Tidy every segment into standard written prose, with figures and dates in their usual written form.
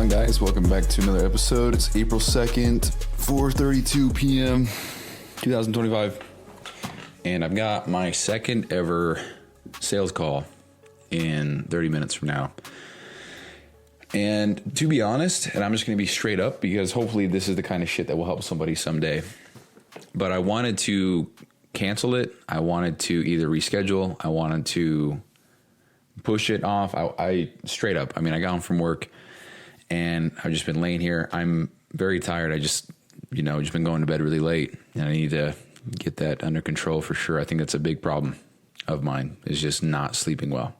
on, guys? Welcome back to another episode. It's April 2nd, 4:32 p.m., 2025. And I've got my second ever sales call in 30 minutes from now. And to be honest, and I'm just going to be straight up because hopefully this is the kind of shit that will help somebody someday. But I wanted to cancel it. I wanted to either reschedule. I wanted to push it off. I straight up, I got home from work and I've just been laying here. I'm very tired. I just been going to bed really late and I need to get that under control for sure. I think that's a big problem of mine, is just not sleeping well.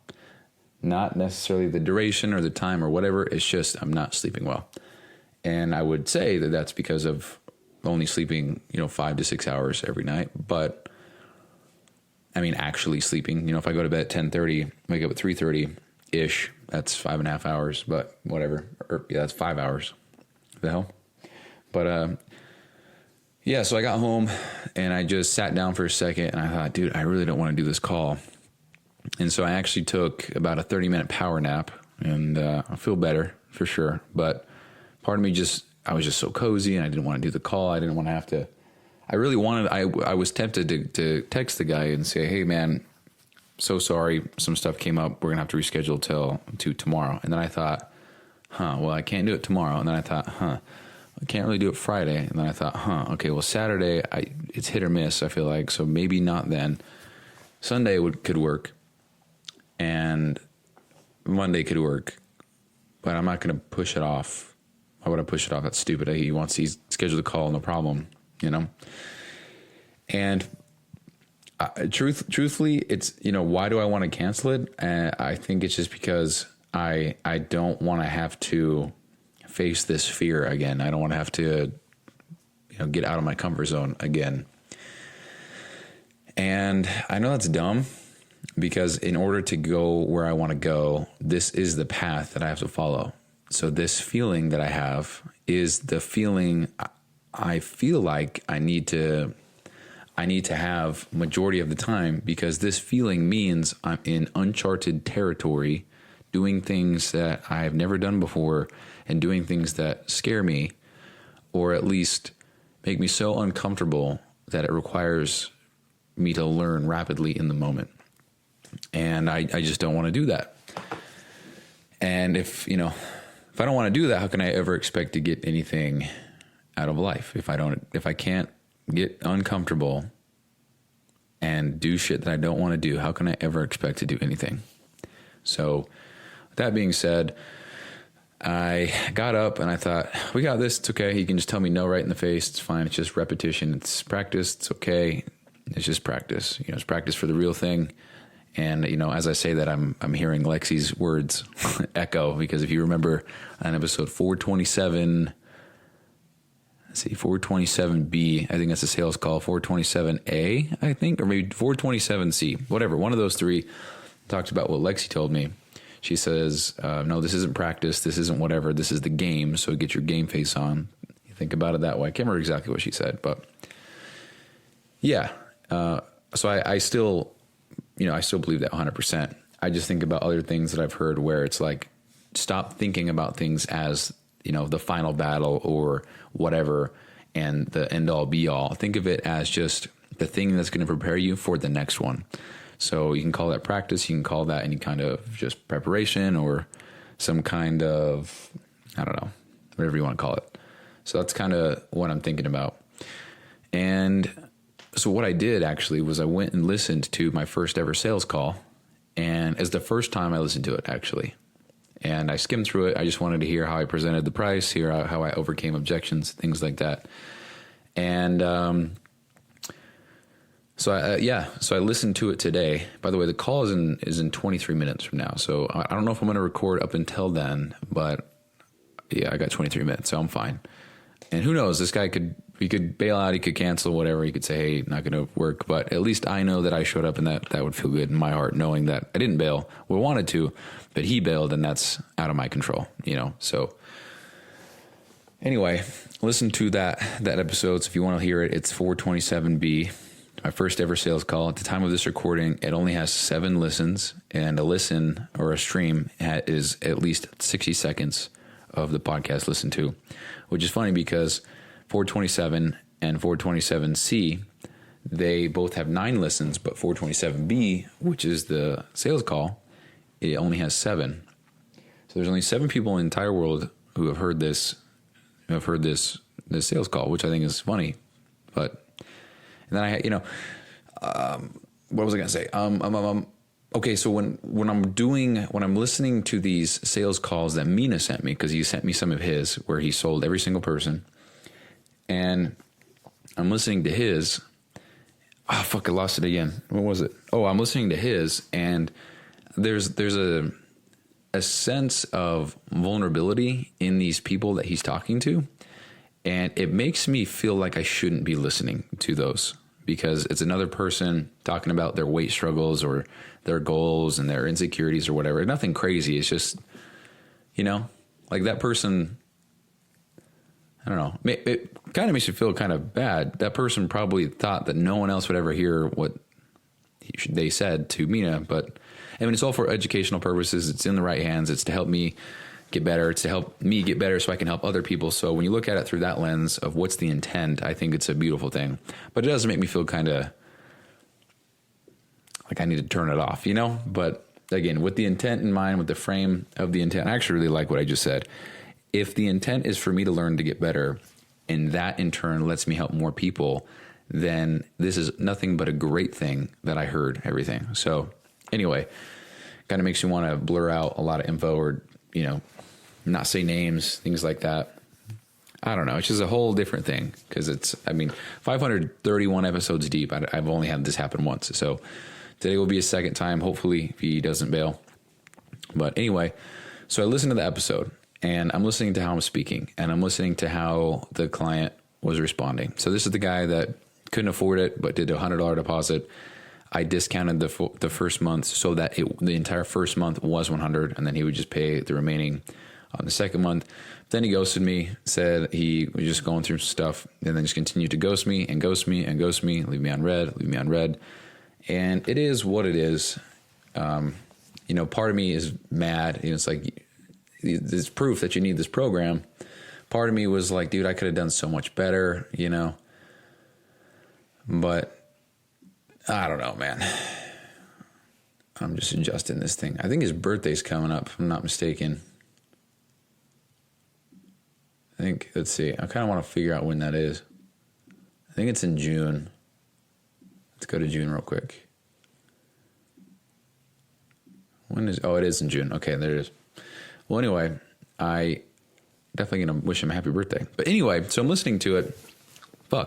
Not necessarily the duration or the time or whatever. It's just I'm not sleeping well. And I would say that that's because of only sleeping, 5 to 6 hours every night. But actually sleeping, if I go to bed at 10:30, wake up at 3:30-ish, that's 5.5 hours, but whatever. That's 5 hours. What the hell? But, so I got home and I just sat down for a second and I thought, dude, I really don't want to do this call. And so I actually took about a 30-minute power nap and I feel better for sure. But part of me I was just so cozy and I didn't want to do the call. I didn't want to have to. I was tempted to text the guy and say, hey, man, so sorry. Some stuff came up. We're going to have to reschedule to tomorrow. And then I thought, well, I can't do it tomorrow. And then I thought, I can't really do it Friday. And then I thought, okay, well, Saturday, it's hit or miss, I feel like. So maybe not then. Sunday could work. And Monday could work. But I'm not going to push it off. Why would I push it off? That's stupid. He's scheduled a call, no problem, And truthfully, it's, why do I want to cancel it? I think it's just because I don't want to have to face this fear again. I don't want to have to, get out of my comfort zone again. And I know that's dumb because in order to go where I want to go, this is the path that I have to follow. So this feeling that I have is the feeling I feel like I need to have majority of the time, because this feeling means I'm in uncharted territory, doing things that I've never done before and doing things that scare me, or at least make me so uncomfortable that it requires me to learn rapidly in the moment. And I just don't want to do that. And if I don't want to do that, how can I ever expect to get anything out of life? If I can't get uncomfortable and do shit that I don't want to do, how can I ever expect to do anything? So that being said, I got up and I thought, we got this. It's okay. You can just tell me no right in the face. It's fine. It's just repetition. It's practice. It's okay. It's just practice. It's practice for the real thing. And, as I say that, I'm hearing Lexi's words echo, because if you remember on episode 427, 427B, I think that's a sales call, 427A, I think, or maybe 427C, whatever. One of those three talked about what Lexi told me. She says, no, this isn't practice. This isn't whatever. This is the game. So get your game face on. You think about it that way. I can't remember exactly what she said, but yeah. So I still, I still believe that 100%. I just think about other things that I've heard where it's like, stop thinking about things as, the final battle or whatever and the end all be all. Think of it as just the thing that's going to prepare you for the next one. So you can call that practice. You can call that any kind of just preparation or some kind of, I don't know, whatever you want to call it. So that's kind of what I'm thinking about. And so what I did actually was I went and listened to my first ever sales call, and it's the first time I listened to it actually. And I skimmed through it. I just wanted to hear how I presented the price, hear how I overcame objections, things like that. And so I listened to it today. By the way, the call is in 23 minutes from now. So I don't know if I'm going to record up until then, but yeah, I got 23 minutes, so I'm fine. And who knows, this guy he could bail out, he could cancel, whatever. He could say, hey, not going to work. But at least I know that I showed up, and that would feel good in my heart, knowing that I didn't bail. We wanted to, but he bailed, and that's out of my control, So anyway, listen to that episode. So if you want to hear it, it's 427B, my first ever sales call. At the time of this recording, it only has 7 listens, and a listen or a stream is at least 60 seconds of the podcast listened to, which is funny because 427 and 427C, they both have 9 listens, but 427B, which is the sales call, it only has 7. So there's only 7 people in the entire world who have heard this sales call, which I think is funny. But and then what was I going to say? Okay, so when I'm listening to these sales calls that Mina sent me, because he sent me some of his where he sold every single person, and I'm listening to his. Oh fuck! I lost it again. What was it? Oh, I'm listening to his, and there's a sense of vulnerability in these people that he's talking to, and it makes me feel like I shouldn't be listening to those, because it's another person talking about their weight struggles or their goals and their insecurities or whatever. Nothing crazy. It's just, like that person, I don't know. It kind of makes you feel kind of bad. That person probably thought that no one else would ever hear what they said to Mina, but I mean, it's all for educational purposes. It's in the right hands. It's to help me get better. It's to help me get better so I can help other people. So when you look at it through that lens of what's the intent, I think it's a beautiful thing. But it does make me feel kind of like I need to turn it off, But again, with the intent in mind, with the frame of the intent, I actually really like what I just said. If the intent is for me to learn to get better, and that in turn lets me help more people, then this is nothing but a great thing that I heard everything. So anyway, kind of makes you want to blur out a lot of info or, not say names, things like that. I don't know. It's just a whole different thing because 531 episodes deep. I've only had this happen once. So today will be a second time, hopefully, if he doesn't bail. But anyway, so I listened to the episode, and I'm listening to how I'm speaking, and I'm listening to how the client was responding. So this is the guy that couldn't afford it, but did a $100 deposit. I discounted the first month so that the entire first month was $100, and then he would just pay the remaining on the second month. Then he ghosted me, said he was just going through stuff, and then just continued to ghost me and ghost me and ghost me, leave me on red. And it is what it is. Part of me is mad. It's like, there's proof that you need this program. Part of me was like, dude, I could have done so much better, But I don't know, man. I'm just adjusting this thing. I think his birthday's coming up, if I'm not mistaken. Let's see. I kind of want to figure out when that is. I think it's in June. Let's go to June real quick. It is in June. Okay, there it is. Well, anyway, I definitely going to wish him a happy birthday. But anyway, so I'm listening to it. I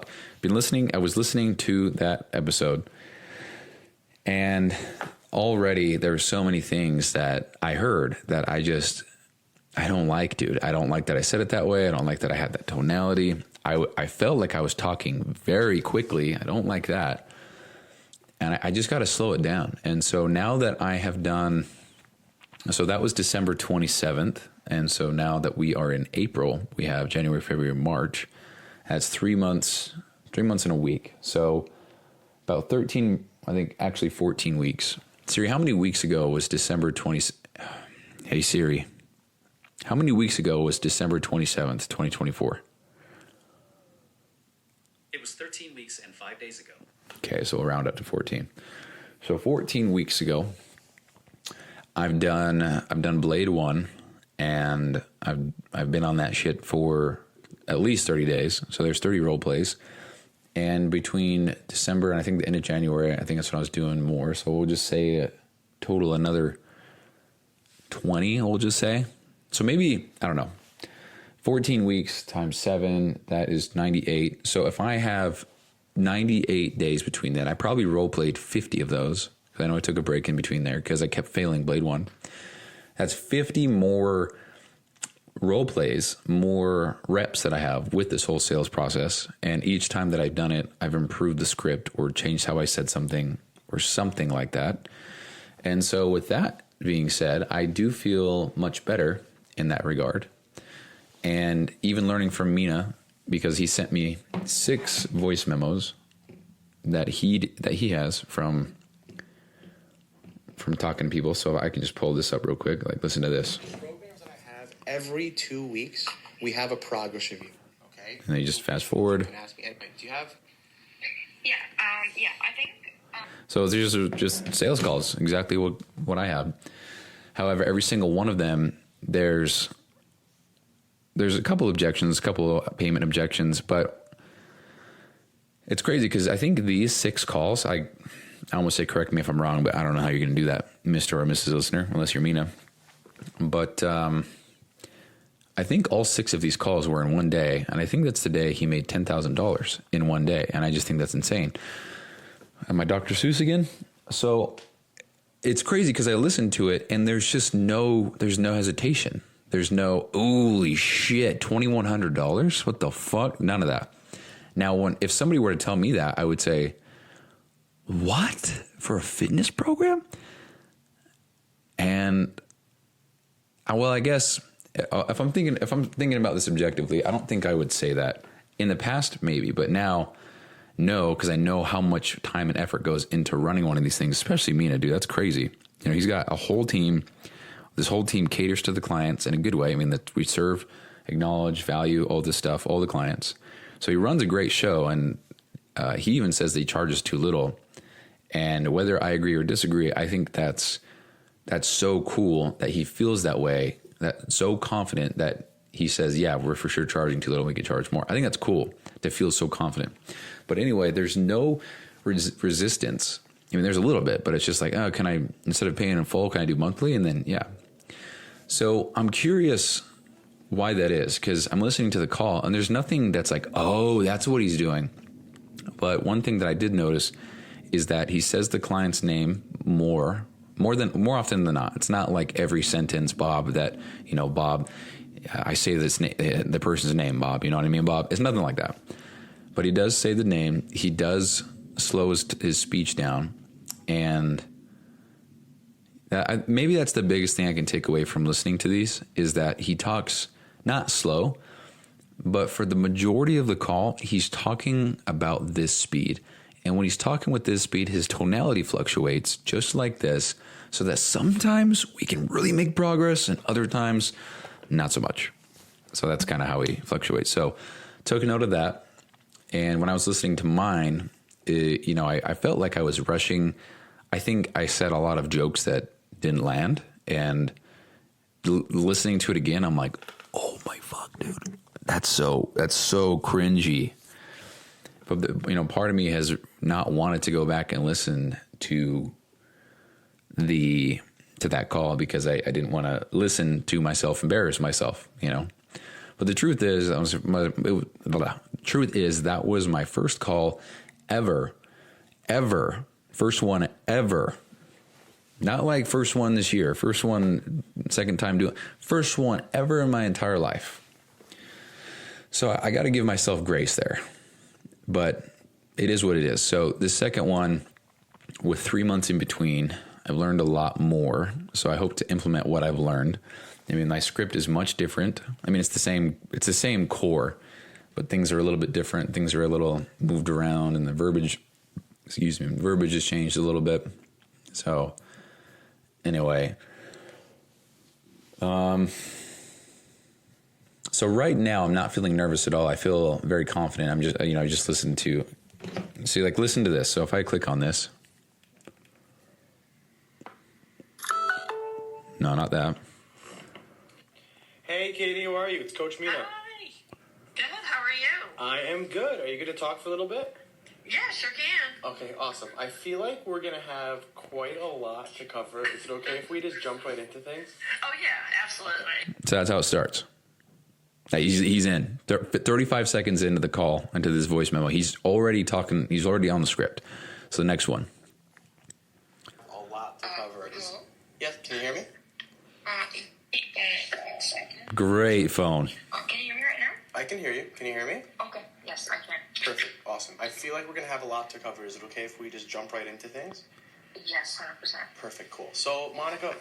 was listening to that episode, and already there were so many things that I heard that I don't like, dude. I don't like that I said it that way. I don't like that I had that tonality. I felt like I was talking very quickly. I don't like that. And I just got to slow it down. And so now that I have done, so that was December 27th. And so now that we are in April, we have January, February, March. That's 3 months in a week. So about 13, I think actually 14 weeks. Siri, how many weeks ago was December 20? Hey Siri, how many weeks ago was December 27th, 2024? It was 13 weeks and 5 days ago. Okay, so we'll round up to 14. So 14 weeks ago, I've done Blade 1, and I've been on that shit for at least 30 days. So there's 30 role plays. And between December and I think the end of January, I think that's when I was doing more. So we'll just say total another 20, we'll just say. So maybe, I don't know, 14 weeks times 7, that is 98. So if I have 98 days between that, I probably role played 50 of those. Because I know I took a break in between there because I kept failing Blade 1. That's 50 more role plays, more reps that I have with this whole sales process. And each time that I've done it, I've improved the script or changed how I said something or something like that. And so with that being said, I do feel much better in that regard. And even learning from Mina, because he sent me 6 voice memos that he has from talking to people. So I can just pull this up real quick. Like, listen to this. every 2 weeks, we have a progress review. Okay. And then you just fast forward. You can ask me anyway. Do you have? I think. So these are just sales calls, exactly what I have. However, every single one of them, there's a couple objections, a couple of payment objections, but it's crazy because I think these 6 calls, I almost say correct me if I'm wrong, but I don't know how you're going to do that, Mr. or Mrs. Listener, unless you're Mina. But I think all 6 of these calls were in one day, and I think that's the day he made $10,000 in one day, and I just think that's insane. Am I Dr. Seuss again? So it's crazy because I listened to it, and there's no hesitation. There's no, holy shit, $2,100? What the fuck? None of that. Now, if somebody were to tell me that, I would say, what? For a fitness program? And, well, I guess if I'm thinking about this objectively, I don't think I would say that. In the past, maybe, but now, no, because I know how much time and effort goes into running one of these things, especially Mina, dude. That's crazy. You know, he's got a whole team. This whole team caters to the clients in a good way. I mean, that we serve, acknowledge, value, all this stuff, all the clients. So he runs a great show, and he even says that he charges too little. And whether I agree or disagree, I think that's so cool that he feels that way, that so confident that he says, yeah, we're for sure charging too little. We could charge more. I think that's cool to feel so confident. But anyway, there's no resistance. I mean, there's a little bit, but it's just like, oh, can I, instead of paying in full, can I do monthly? And then, yeah. So I'm curious why that is, because I'm listening to the call and there's nothing that's like, oh, that's what he's doing. But one thing that I did notice is that he says the client's name more often than not. It's not like every sentence, Bob, that, you know, Bob, I say the person's name, Bob, you know what I mean, Bob? It's nothing like that. But he does say the name. He does slow his speech down. And maybe that's the biggest thing I can take away from listening to these, is that he talks not slow, but for the majority of the call, he's talking about this speed. And when he's talking with this speed, his tonality fluctuates just like this, so that sometimes we can really make progress and other times not so much. So that's kind of how he fluctuates. So took a note of that. And when I was listening to mine, I felt like I was rushing. I think I said a lot of jokes that didn't land. And listening to it again, I'm like, oh my fuck, dude, that's so cringy. But part of me has not wanted to go back and listen to that call because I didn't want to listen to myself embarrass myself, you know. But the truth is, that was my first call ever, first one ever. Not like first one this year, first one, second time doing, first one ever in my entire life. So I got to give myself grace there, but it is what it is. So the second one, with 3 months in between, I've learned a lot more. So I hope to implement what I've learned. I mean, my script is much different. I mean, it's the same core, but things are a little bit different. Things are a little moved around, and the verbiage has changed a little bit. So anyway, so right now I'm not feeling nervous at all. I feel very confident. I'm just, I just listen to this. So if I click on this, no, not that. Hey, Katie, how are you? It's Coach Mina. Hi. Good. How are you? I am good. Are you good to talk for a little bit? Yeah, sure can. Okay, awesome. I feel like we're going to have quite a lot to cover. Is it okay if we just jump right into things? Oh, yeah, absolutely. So that's how it starts. He's in 35 seconds into the call, into this voice memo. He's already talking. He's already on the script. So the next one. A lot to cover. Yes, can you hear me? Great phone. Can you hear me right now? I can hear you. Can you hear me? Okay. Yes, I can. Perfect. Awesome. I feel like we're going to have a lot to cover. Is it okay if we just jump right into things? Yes, 100%. Perfect. Cool. So, Monica,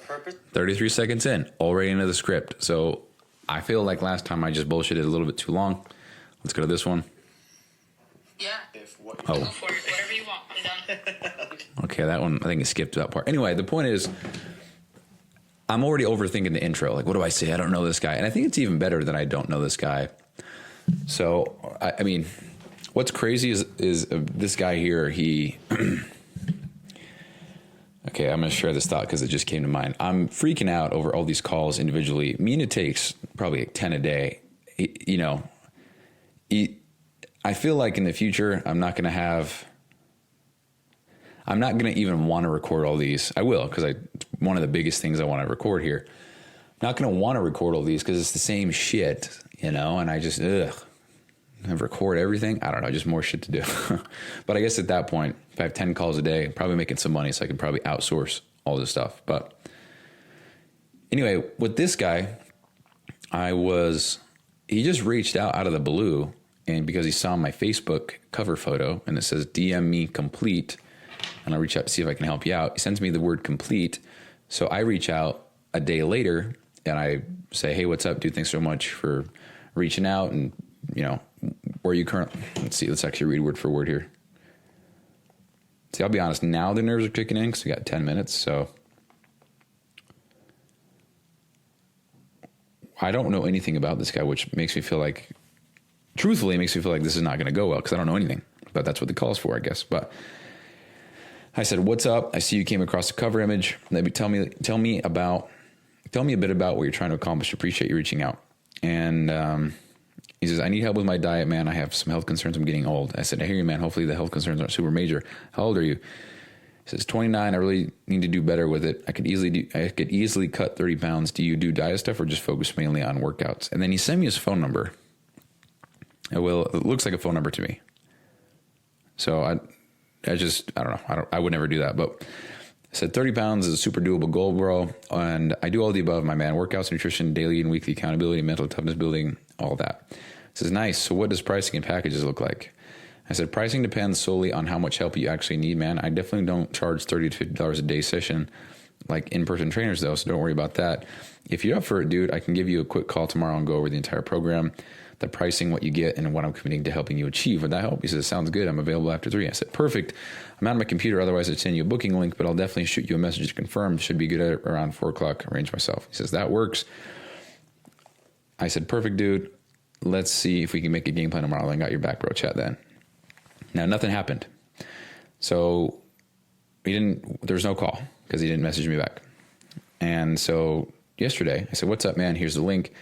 33 seconds in, already into the script. So I feel like last time I just bullshitted a little bit too long. Let's go to this one. Yeah. Oh. Go for it. Whatever you want. I'm done. Okay, that one, I think it skipped that part. Anyway, the point is, I'm already overthinking the intro. Like, what do I say? I don't know this guy. And I think it's even better that I don't know this guy. So, I mean, what's crazy is this guy here, he... Okay, I'm going to share this thought because it just came to mind. I'm freaking out over all these calls individually. Mina takes probably like 10 a day. I feel like in the future, I'm not going to even want to record all these. I will, because one of the biggest things I want to record here. I'm not going to want to record all these because it's the same shit, and I just, record everything. I don't know, just more shit to do. But I guess at that point, if I have 10 calls a day, I'm probably making some money, so I can probably outsource all this stuff. But anyway, with this guy, he just reached out of the blue, and because he saw my Facebook cover photo and it says DM me complete, and I'll reach out to see if I can help you out. He sends me the word complete. So I reach out a day later and I say, hey, what's up, dude? Thanks so much for reaching out. And, where are you currently? Let's actually read word for word here. See, I'll be honest. Now the nerves are kicking in because we got 10 minutes. So I don't know anything about this guy, which makes me feel like, truthfully, it makes me feel like this is not going to go well because I don't know anything. But that's what the call's for, I guess. But I said, what's up? I see you came across the cover image. Tell me a bit about what you're trying to accomplish. Appreciate you reaching out. And he says, I need help with my diet, man. I have some health concerns. I'm getting old. I said, I hear you, man. Hopefully the health concerns aren't super major. How old are you? He says, 29. I really need to do better with it. I could easily cut 30 pounds. Do you do diet stuff or just focus mainly on workouts? And then he sent me his phone number. It looks like a phone number to me. So I don't know. I would never do that. But I said 30 pounds is a super doable goal, bro. And I do all the above, my man. Workouts, nutrition, daily and weekly accountability, mental toughness building, all that. He says, nice. So what does pricing and packages look like? I said, pricing depends solely on how much help you actually need, man. I definitely don't charge $30 to $50 a day session like in-person trainers, though, so don't worry about that. If you're up for it, dude, I can give you a quick call tomorrow and go over the entire program, the pricing, what you get, and what I'm committing to helping you achieve. Would that help? He says, sounds good. I'm available after 3. I said, perfect. I'm out of my computer. Otherwise, I'd send you a booking link, but I'll definitely shoot you a message to confirm. Should be good at around 4 o'clock. Arrange myself. He says, that works. I said, perfect, dude. Let's see if we can make a game plan tomorrow. I got your back, bro. Chat then. Now, nothing happened. So there's no call because he didn't message me back. And so yesterday I said, what's up, man? Here's the link.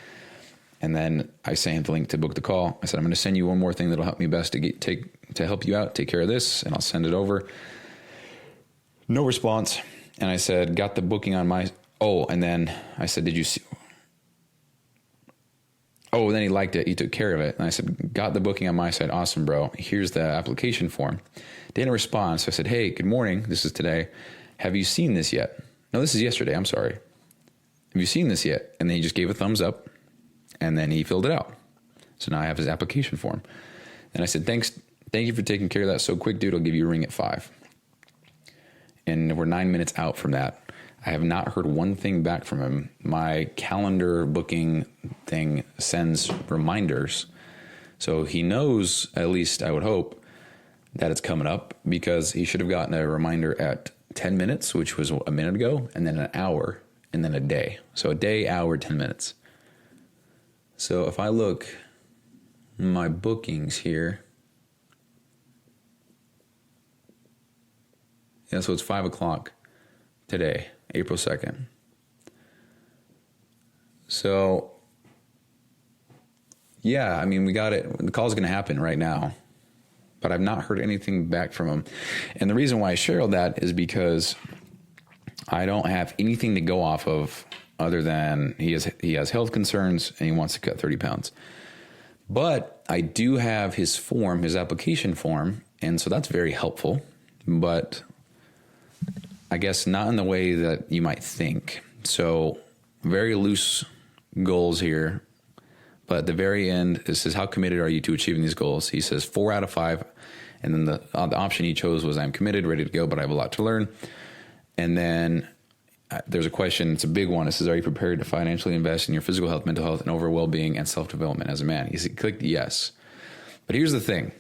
And then I sent him the link to book the call. I said, I'm going to send you one more thing that'll help me best to help you out. Take care of this. And I'll send it over. No response. And I said, got the booking on my, and then I said, did you see? Oh, then he liked it. He took care of it. And I said, got the booking on my side. Awesome, bro. Here's the application form. Didn't respond. So I said, hey, good morning. This is today. Have you seen this yet? No, this is yesterday. I'm sorry. Have you seen this yet? And then he just gave a thumbs up and then he filled it out. So now I have his application form. And I said, thank you for taking care of that so quick, dude. I'll give you a ring at 5. And we're 9 minutes out from that. I have not heard one thing back from him. My calendar booking thing sends reminders. So he knows, at least I would hope, that it's coming up because he should have gotten a reminder at 10 minutes, which was a minute ago, and then an hour, and then a day. So a day, hour, 10 minutes. So if I look my bookings here, yeah, so it's 5 o'clock today, April 2nd. So, yeah, I mean, we got it. The call's going to happen right now, but I've not heard anything back from him. And the reason why I share all that is because I don't have anything to go off of other than he has health concerns and he wants to cut 30 pounds. But I do have his form, his application form, and so that's very helpful. But I guess not in the way that you might think. So very loose goals here. But at the very end, it says, how committed are you to achieving these goals? He says 4 out of 5. And then the option he chose was, I'm committed, ready to go, but I have a lot to learn. And then there's a question. It's a big one. It says, are you prepared to financially invest in your physical health, mental health, and overall well-being and self-development as a man? He clicked yes. But here's the thing.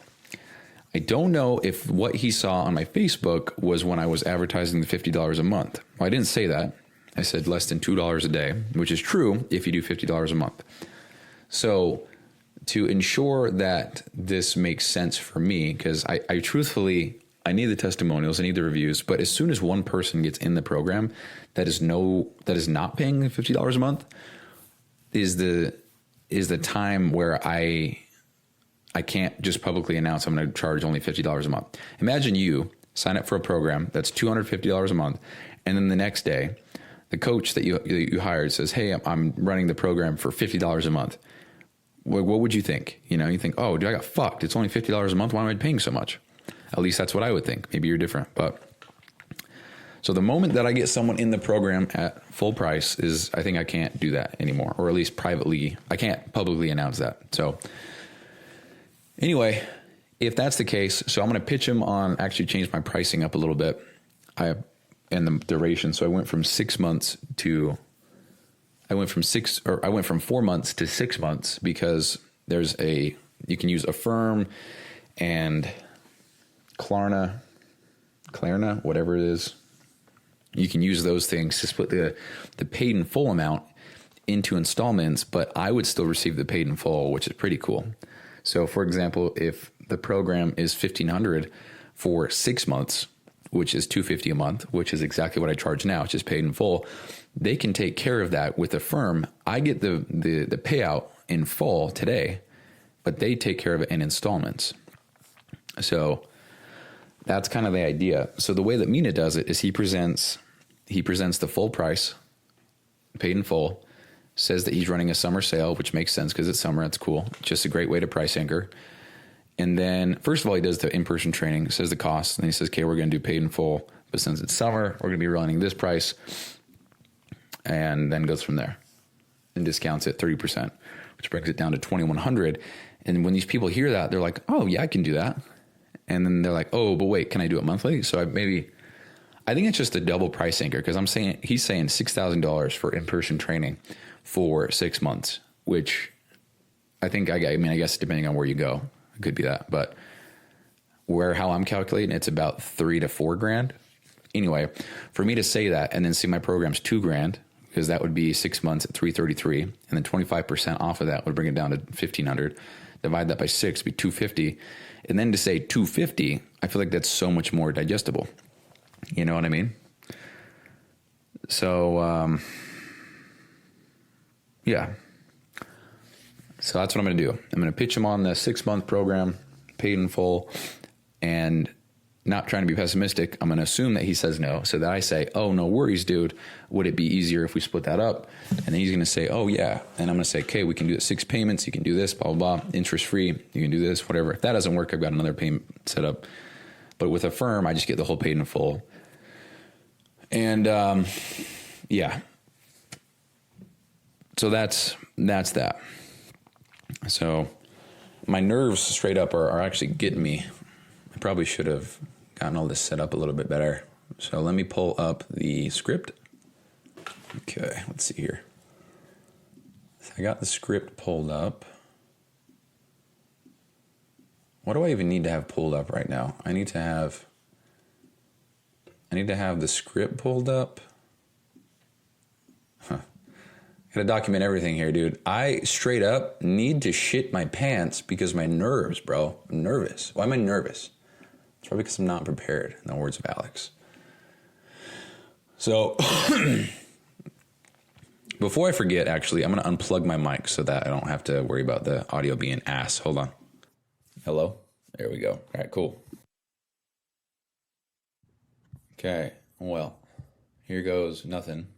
I don't know if what he saw on my Facebook was when I was advertising the $50 a month. Well, I didn't say that. I said less than $2 a day, which is true if you do $50 a month. So to ensure that this makes sense for me, because I truthfully, I need the testimonials, I need the reviews, but as soon as one person gets in the program that is not paying $50 a month is the time where I can't just publicly announce I'm going to charge only $50 a month. Imagine you sign up for a program that's $250 a month, and then the next day, the coach that you hired says, "Hey, I'm running the program for $50 a month." What would you think? You think, "Oh, dude, I got fucked. It's only $50 a month. Why am I paying so much?" At least that's what I would think. Maybe you're different, but so the moment that I get someone in the program at full price is, I think I can't do that anymore, or at least privately, I can't publicly announce that. So anyway, if that's the case, so I'm going to pitch him on actually change my pricing up a little bit. And the duration. So I went from 4 months to 6 months because you can use Affirm and Klarna, whatever it is. You can use those things to split the paid in full amount into installments, but I would still receive the paid in full, which is pretty cool. So for example, if the program is $1,500 for 6 months, which is $250 a month, which is exactly what I charge now, which is paid in full, they can take care of that with Affirm. I get the payout in full today, but they take care of it in installments. So that's kind of the idea. So the way that Mina does it is he presents the full price, paid in full, says that he's running a summer sale, which makes sense because it's summer. It's cool. Just a great way to price anchor. And then, first of all, he does the in-person training, says the cost, and he says, "Okay, we're going to do paid in full, but since it's summer, we're going to be running this price," and then goes from there and discounts it 30%, which brings it down to $2,100. And when these people hear that, they're like, "Oh yeah, I can do that." And then they're like, "Oh, but wait, can I do it monthly?" So I think it's just a double price anchor, because he's saying $6,000 for in-person training for 6 months, which I guess depending on where you go, it could be that, but how I'm calculating, it's about $3,000 to $4,000. Anyway, for me to say that and then say my program's $2,000, because that would be 6 months at $333, and then 25% off of that would bring it down to $1,500. Divide that by 6, be $250, and then to say $250, I feel like that's so much more digestible. You know what I mean? So, yeah. So that's what I'm going to do. I'm going to pitch him on the 6-month program, paid in full, and not trying to be pessimistic. I'm going to assume that he says no, so that I say, "Oh, no worries, dude. Would it be easier if we split that up?" And then he's going to say, "Oh, yeah." And I'm going to say, "Okay, we can do it 6 payments. You can do this, blah, blah, blah, interest-free. You can do this, whatever." If that doesn't work, I've got another payment set up. But with Affirm, I just get the whole paid in full. And, yeah. So that's that. So my nerves straight up are actually getting me. I probably should have gotten all this set up a little bit better. So let me pull up the script. Okay, let's see here. So I got the script pulled up. What do I even need to have pulled up right now? I need to have the script pulled up. Gotta document everything here, dude. I straight up need to shit my pants because my nerves, bro. I'm nervous. Why am I nervous? It's probably because I'm not prepared, in the words of Alex. So, before I forget, actually, I'm going to unplug my mic so that I don't have to worry about the audio being ass. Hold on. Hello? There we go. All right, cool. Okay, well, here goes nothing.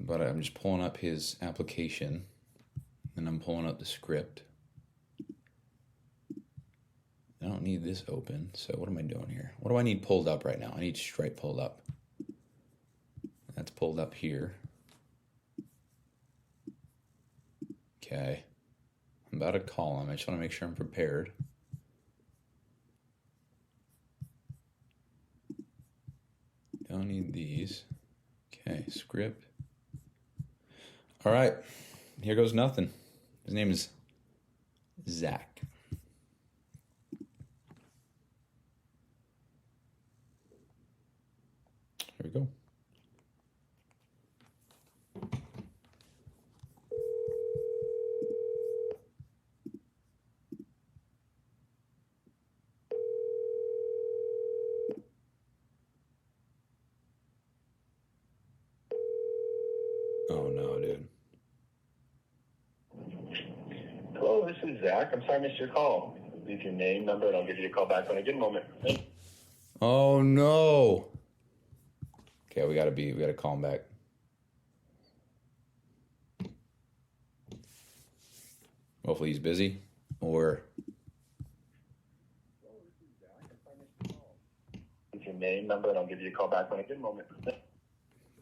But I'm just pulling up his application, and I'm pulling up the script. I don't need this open, so what am I doing here? What do I need pulled up right now? I need Stripe pulled up. That's pulled up here. Okay. I'm about to call him. I just want to make sure I'm prepared. Don't need these. Okay, script. All right, here goes nothing. His name is Zach. Here we go. Oh no, dude. Hello, this is Zach. I'm sorry I missed your call. Leave your name, number, and I'll give you a call back when I get a moment. Oh no. Okay, we gotta call him back. Hopefully he's busy, or Leave your name, number, and I'll give you a call back when I get a moment.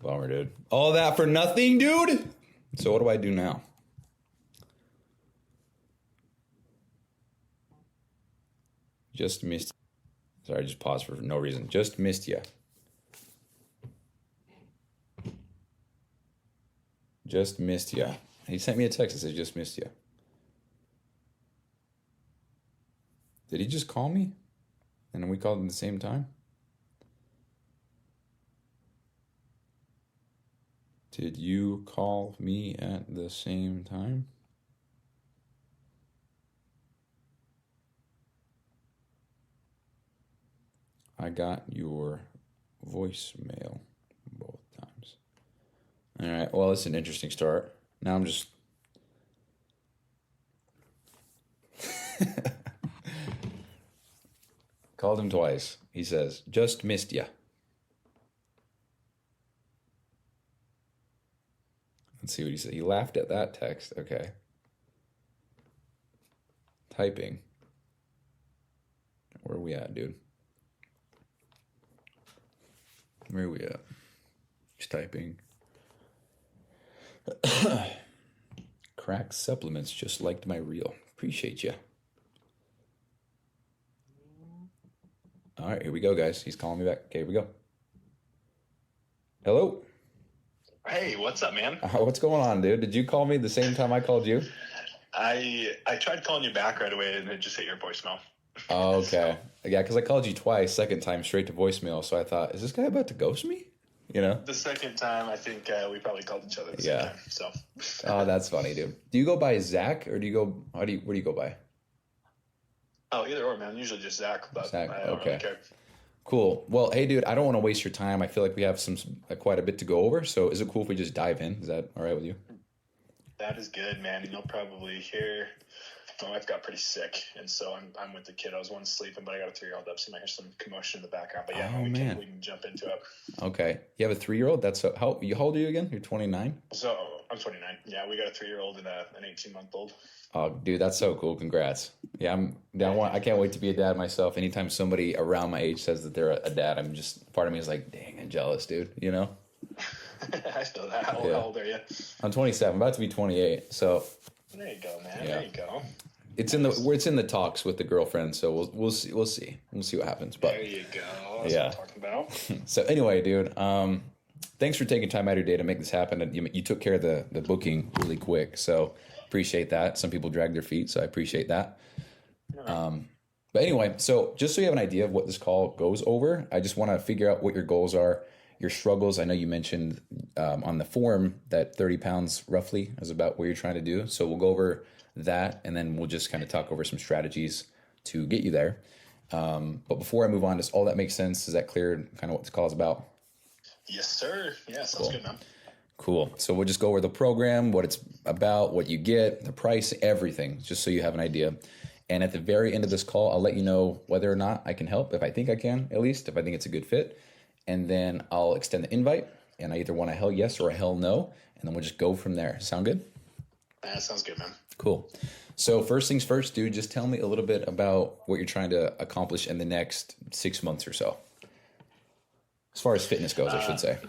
bummer, dude. All that for nothing, dude. So what do I do now? Just missed. Sorry, I just paused for no reason. Just missed ya. Just missed ya. He sent me a text that said just missed ya. Did he just call me? And then we called at the same time? Did you call me at the same time? I got your voicemail both times. All right, well, it's an interesting start. Now I'm just... Called him twice. He says, just missed ya. Let's see what he said. He laughed at that text. Okay. Typing. Where are we at, dude? Where are we at? He's typing. Crack supplements just liked my reel. Appreciate you. All right, here we go, guys. He's calling me back. Okay, here we go. Hello? Hey, what's up, man? What's going on, dude? Did you call me the same time I called you? I tried calling you back right away and it just hit your voicemail. Oh, okay. Yeah, because I called you twice, second time straight to voicemail. So I thought, is this guy about to ghost me? You know? The second time, I think we probably called each other at the same time. So. Oh, that's funny, dude. Do you go by Zach or do you go? What do you go by? Oh, either or, man. Usually just Zach, but Zach, I don't really care. Cool. Well, hey, dude, I don't want to waste your time. I feel like we have quite a bit to go over. So is it cool if we just dive in? Is that all right with you? That is good, man. And you'll probably hear my wife got pretty sick, and so I'm with the kiddos. One's sleeping, but I got a 3-year-old up, so you might hear some commotion in the background. But yeah, we can jump into it. Okay. You have a 3-year-old? That's how old are you again? You're 29? So I'm 29. Yeah, we got a 3-year-old and an 18-month-old. Oh, dude, that's so cool. Congrats. Yeah, I'm down. I can't wait to be a dad myself. Anytime somebody around my age says that they're a dad, I'm just, part of me is like, dang, I'm jealous, dude, you know? I feel that. How old are you? I'm 27, about to be 28. So there you go, man. Yeah. There you go. It's in the talks with the girlfriend, so we'll see what happens. But there you go. That's what I'm talking about. So anyway, dude, thanks for taking time out of your day to make this happen. You took care of the booking really quick, so appreciate that. Some people drag their feet, so I appreciate that. But anyway, so just so you have an idea of what this call goes over, I just want to figure out what your goals are, your struggles. I know you mentioned on the forum that 30 pounds roughly is about what you're trying to do. So we'll go over that, and then we'll just kind of talk over some strategies to get you there. But before I move on, does all that make sense? Is that clear kind of what this call is about? Yes, sir. Yeah, sounds good, man. Cool. So we'll just go over the program, what it's about, what you get, the price, everything, just so you have an idea. And at the very end of this call, I'll let you know whether or not I can help, if I think I can, at least, if I think it's a good fit. And then I'll extend the invite, and I either want a hell yes or a hell no, and then we'll just go from there. Sound good? That sounds good, man. Cool. So first things first, dude, just tell me a little bit about what you're trying to accomplish in the next 6 months or so. As far as fitness goes, I should say.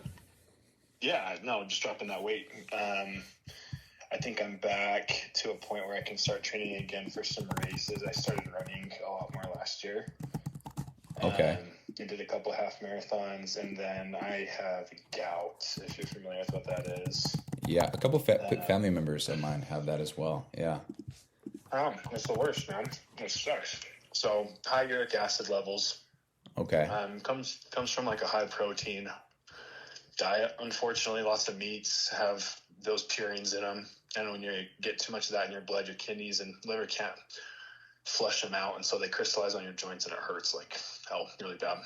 Yeah, no, just dropping that weight. I think I'm back to a point where I can start training again for some races. I started running a lot more last year. Okay. I did a couple half marathons, and then I have gout, if you're familiar with what that is. Yeah, a couple family members of mine have that as well. Yeah. It's the worst, man. It sucks. So high uric acid levels. Okay. Comes from like a high protein diet. Unfortunately, lots of meats have those purines in them, and when you get too much of that in your blood, your kidneys and liver can't flush them out, and so they crystallize on your joints, and it hurts like hell, really bad.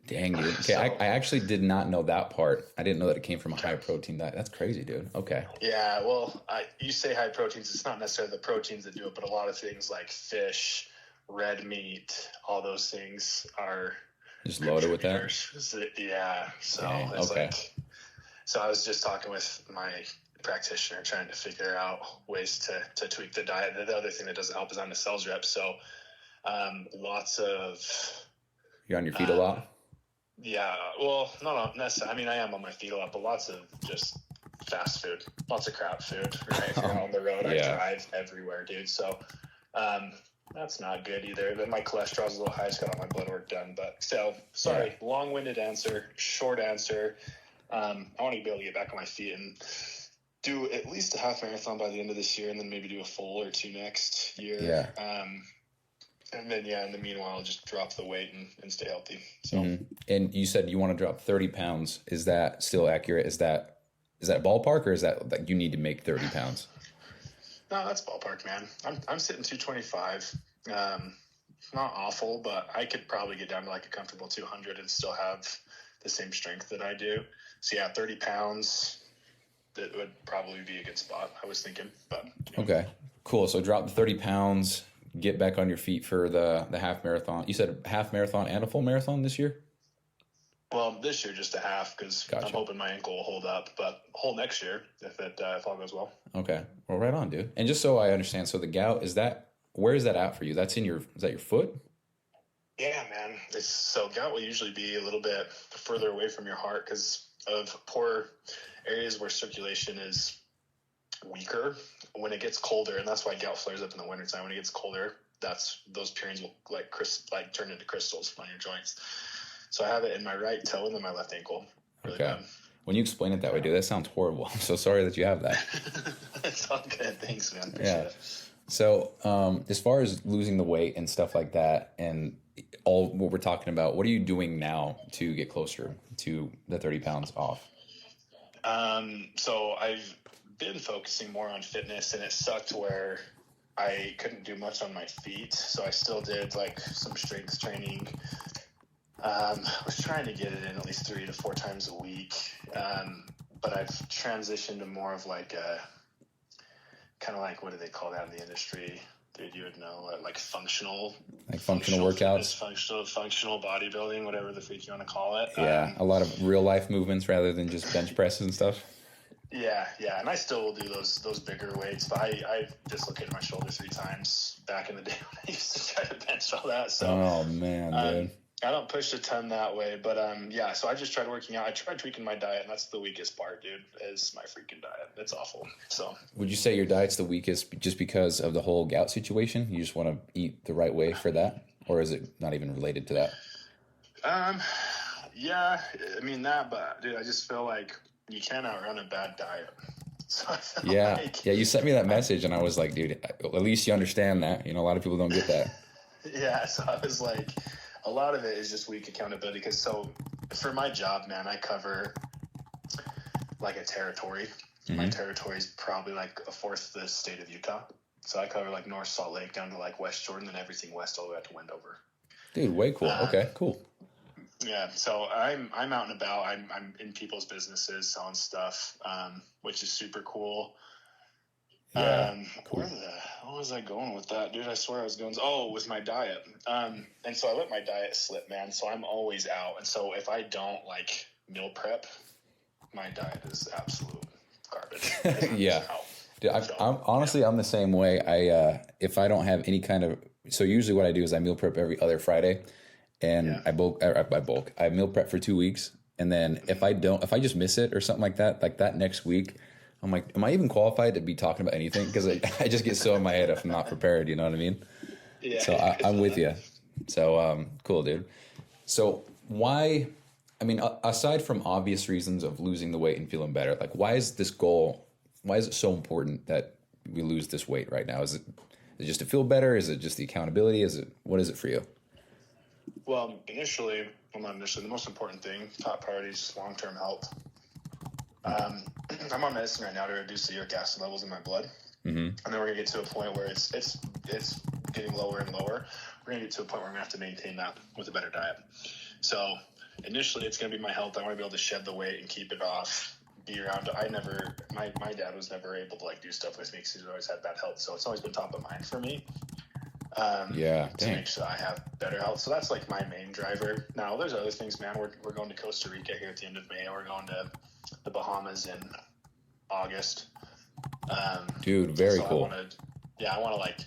Dang, dude. Okay, I actually did not know that part. I didn't know that it came from a high protein diet. That's crazy, dude. Okay. Yeah, well, you say high proteins. It's not necessarily the proteins that do it, but a lot of things like fish, red meat, all those things are just loaded with that. Yeah. So Dang, it's okay. like, so I was just talking with my practitioner trying to figure out ways to tweak the diet. The other thing that doesn't help is I'm a sales rep, so lots of. You're on your feet a lot. Yeah, well, not necessarily. I mean, I am on my feet a lot, but lots of just fast food, lots of crap food. Right, if you're on the road, I drive everywhere, dude. So that's not good either. Then my cholesterol's a little high. I just got all my blood work done. But so sorry, long-winded answer, short answer. I want to be able to get back on my feet and do at least a half marathon by the end of this year, and then maybe do a full or two next year. Yeah. And then, in the meanwhile, just drop the weight and stay healthy. So, And you said you want to drop 30 pounds. Is that still accurate? Is that ballpark, or is that like you need to make 30 pounds? No, that's ballpark, man. I'm sitting 225. Not awful, but I could probably get down to like a comfortable 200 and still have the same strength that I do. So 30 pounds, that would probably be a good spot, I was thinking. But Okay, cool. So drop the 30 pounds. Get back on your feet for the half marathon. You said half marathon and a full marathon this year? Well, this year just a half because Gotcha. I'm hoping my ankle will hold up, but whole next year if all goes well. Okay. Well, right on, dude. And just so I understand, so the gout, where is that at for you? Is that your foot? Yeah, man. So gout will usually be a little bit further away from your heart because of poor areas where circulation is weaker when it gets colder, and that's why gout flares up in the wintertime. When it gets colder, those purines will like turn into crystals on your joints. So I have it in my right toe and then my left ankle. Really Okay. bad. When you explain it that way, dude, that sounds horrible. I'm so sorry that you have that. It's all good. Thanks, man. Appreciate Yeah. it. So as far as losing the weight and stuff like that and all what we're talking about, what are you doing now to get closer to the 30 pounds off? So I've been focusing more on fitness, and it sucked where I couldn't do much on my feet. So I still did like some strength training. I was trying to get it in at least 3 to 4 times a week. But I've transitioned to more of like a kind of like, what do they call that in the industry? Dude, you would know, like functional workouts, functional bodybuilding, whatever the freak you want to call it. Yeah, a lot of real life movements rather than just bench presses and stuff. Yeah, and I still will do those bigger weights, but I dislocated my shoulder 3 times back in the day when I used to try to bench all that. So, oh man, dude. I don't push a ton that way, but so I just tried working out. I tried tweaking my diet, and that's the weakest part, dude, is my freaking diet. It's awful. So, would you say your diet's the weakest just because of the whole gout situation? You just want to eat the right way for that, or is it not even related to that? Yeah, I mean that, but dude, I just feel like you can't outrun a bad diet. So I feel Yeah, like, yeah. You sent me that message, and I was like, dude, at least you understand that. You know, a lot of people don't get that. Yeah, so I was like, a lot of it is just weak accountability because for my job, man, I cover like a territory. Mm-hmm. My territory is probably like a fourth the state of Utah. So I cover like North Salt Lake down to like West Jordan and everything west all the way out to Wendover. Dude, way cool. Okay, cool. Yeah, so I'm out and about. I'm in people's businesses selling stuff, which is super cool. Yeah, cool. What was I going with that, dude? I swear I was going. With my diet. And so I let my diet slip, man. So I'm always out. And so if I don't like meal prep, my diet is absolute garbage. Yeah, dude, I'm the same way. If I don't have any kind of, so usually what I do is I meal prep every other Friday, and I meal prep for 2 weeks, and then if I just miss it or something like that next week, I'm like, am I even qualified to be talking about anything? Because I just get so in my head if I'm not prepared, you know what I mean? Yeah. So I'm with you. So cool, dude. So why, I mean, aside from obvious reasons of losing the weight and feeling better, like why is it so important that we lose this weight right now? Is it just to feel better? Is it just the accountability? What is it for you? Well, the most important thing, top priority is just long-term health. I'm on medicine right now to reduce the uric acid levels in my blood. Mm-hmm. And then we're going to get to a point where it's getting lower and lower. We're going to get to a point where we're going to have to maintain that with a better diet. So initially it's going to be my health. I want to be able to shed the weight and keep it off, be around. My dad was never able to like do stuff with me because he's always had bad health. So it's always been top of mind for me. To make sure I have better health. So that's like my main driver. Now there's other things, man. We're going to Costa Rica here at the end of May. We're going to the Bahamas in August. Dude, very cool. I want to like,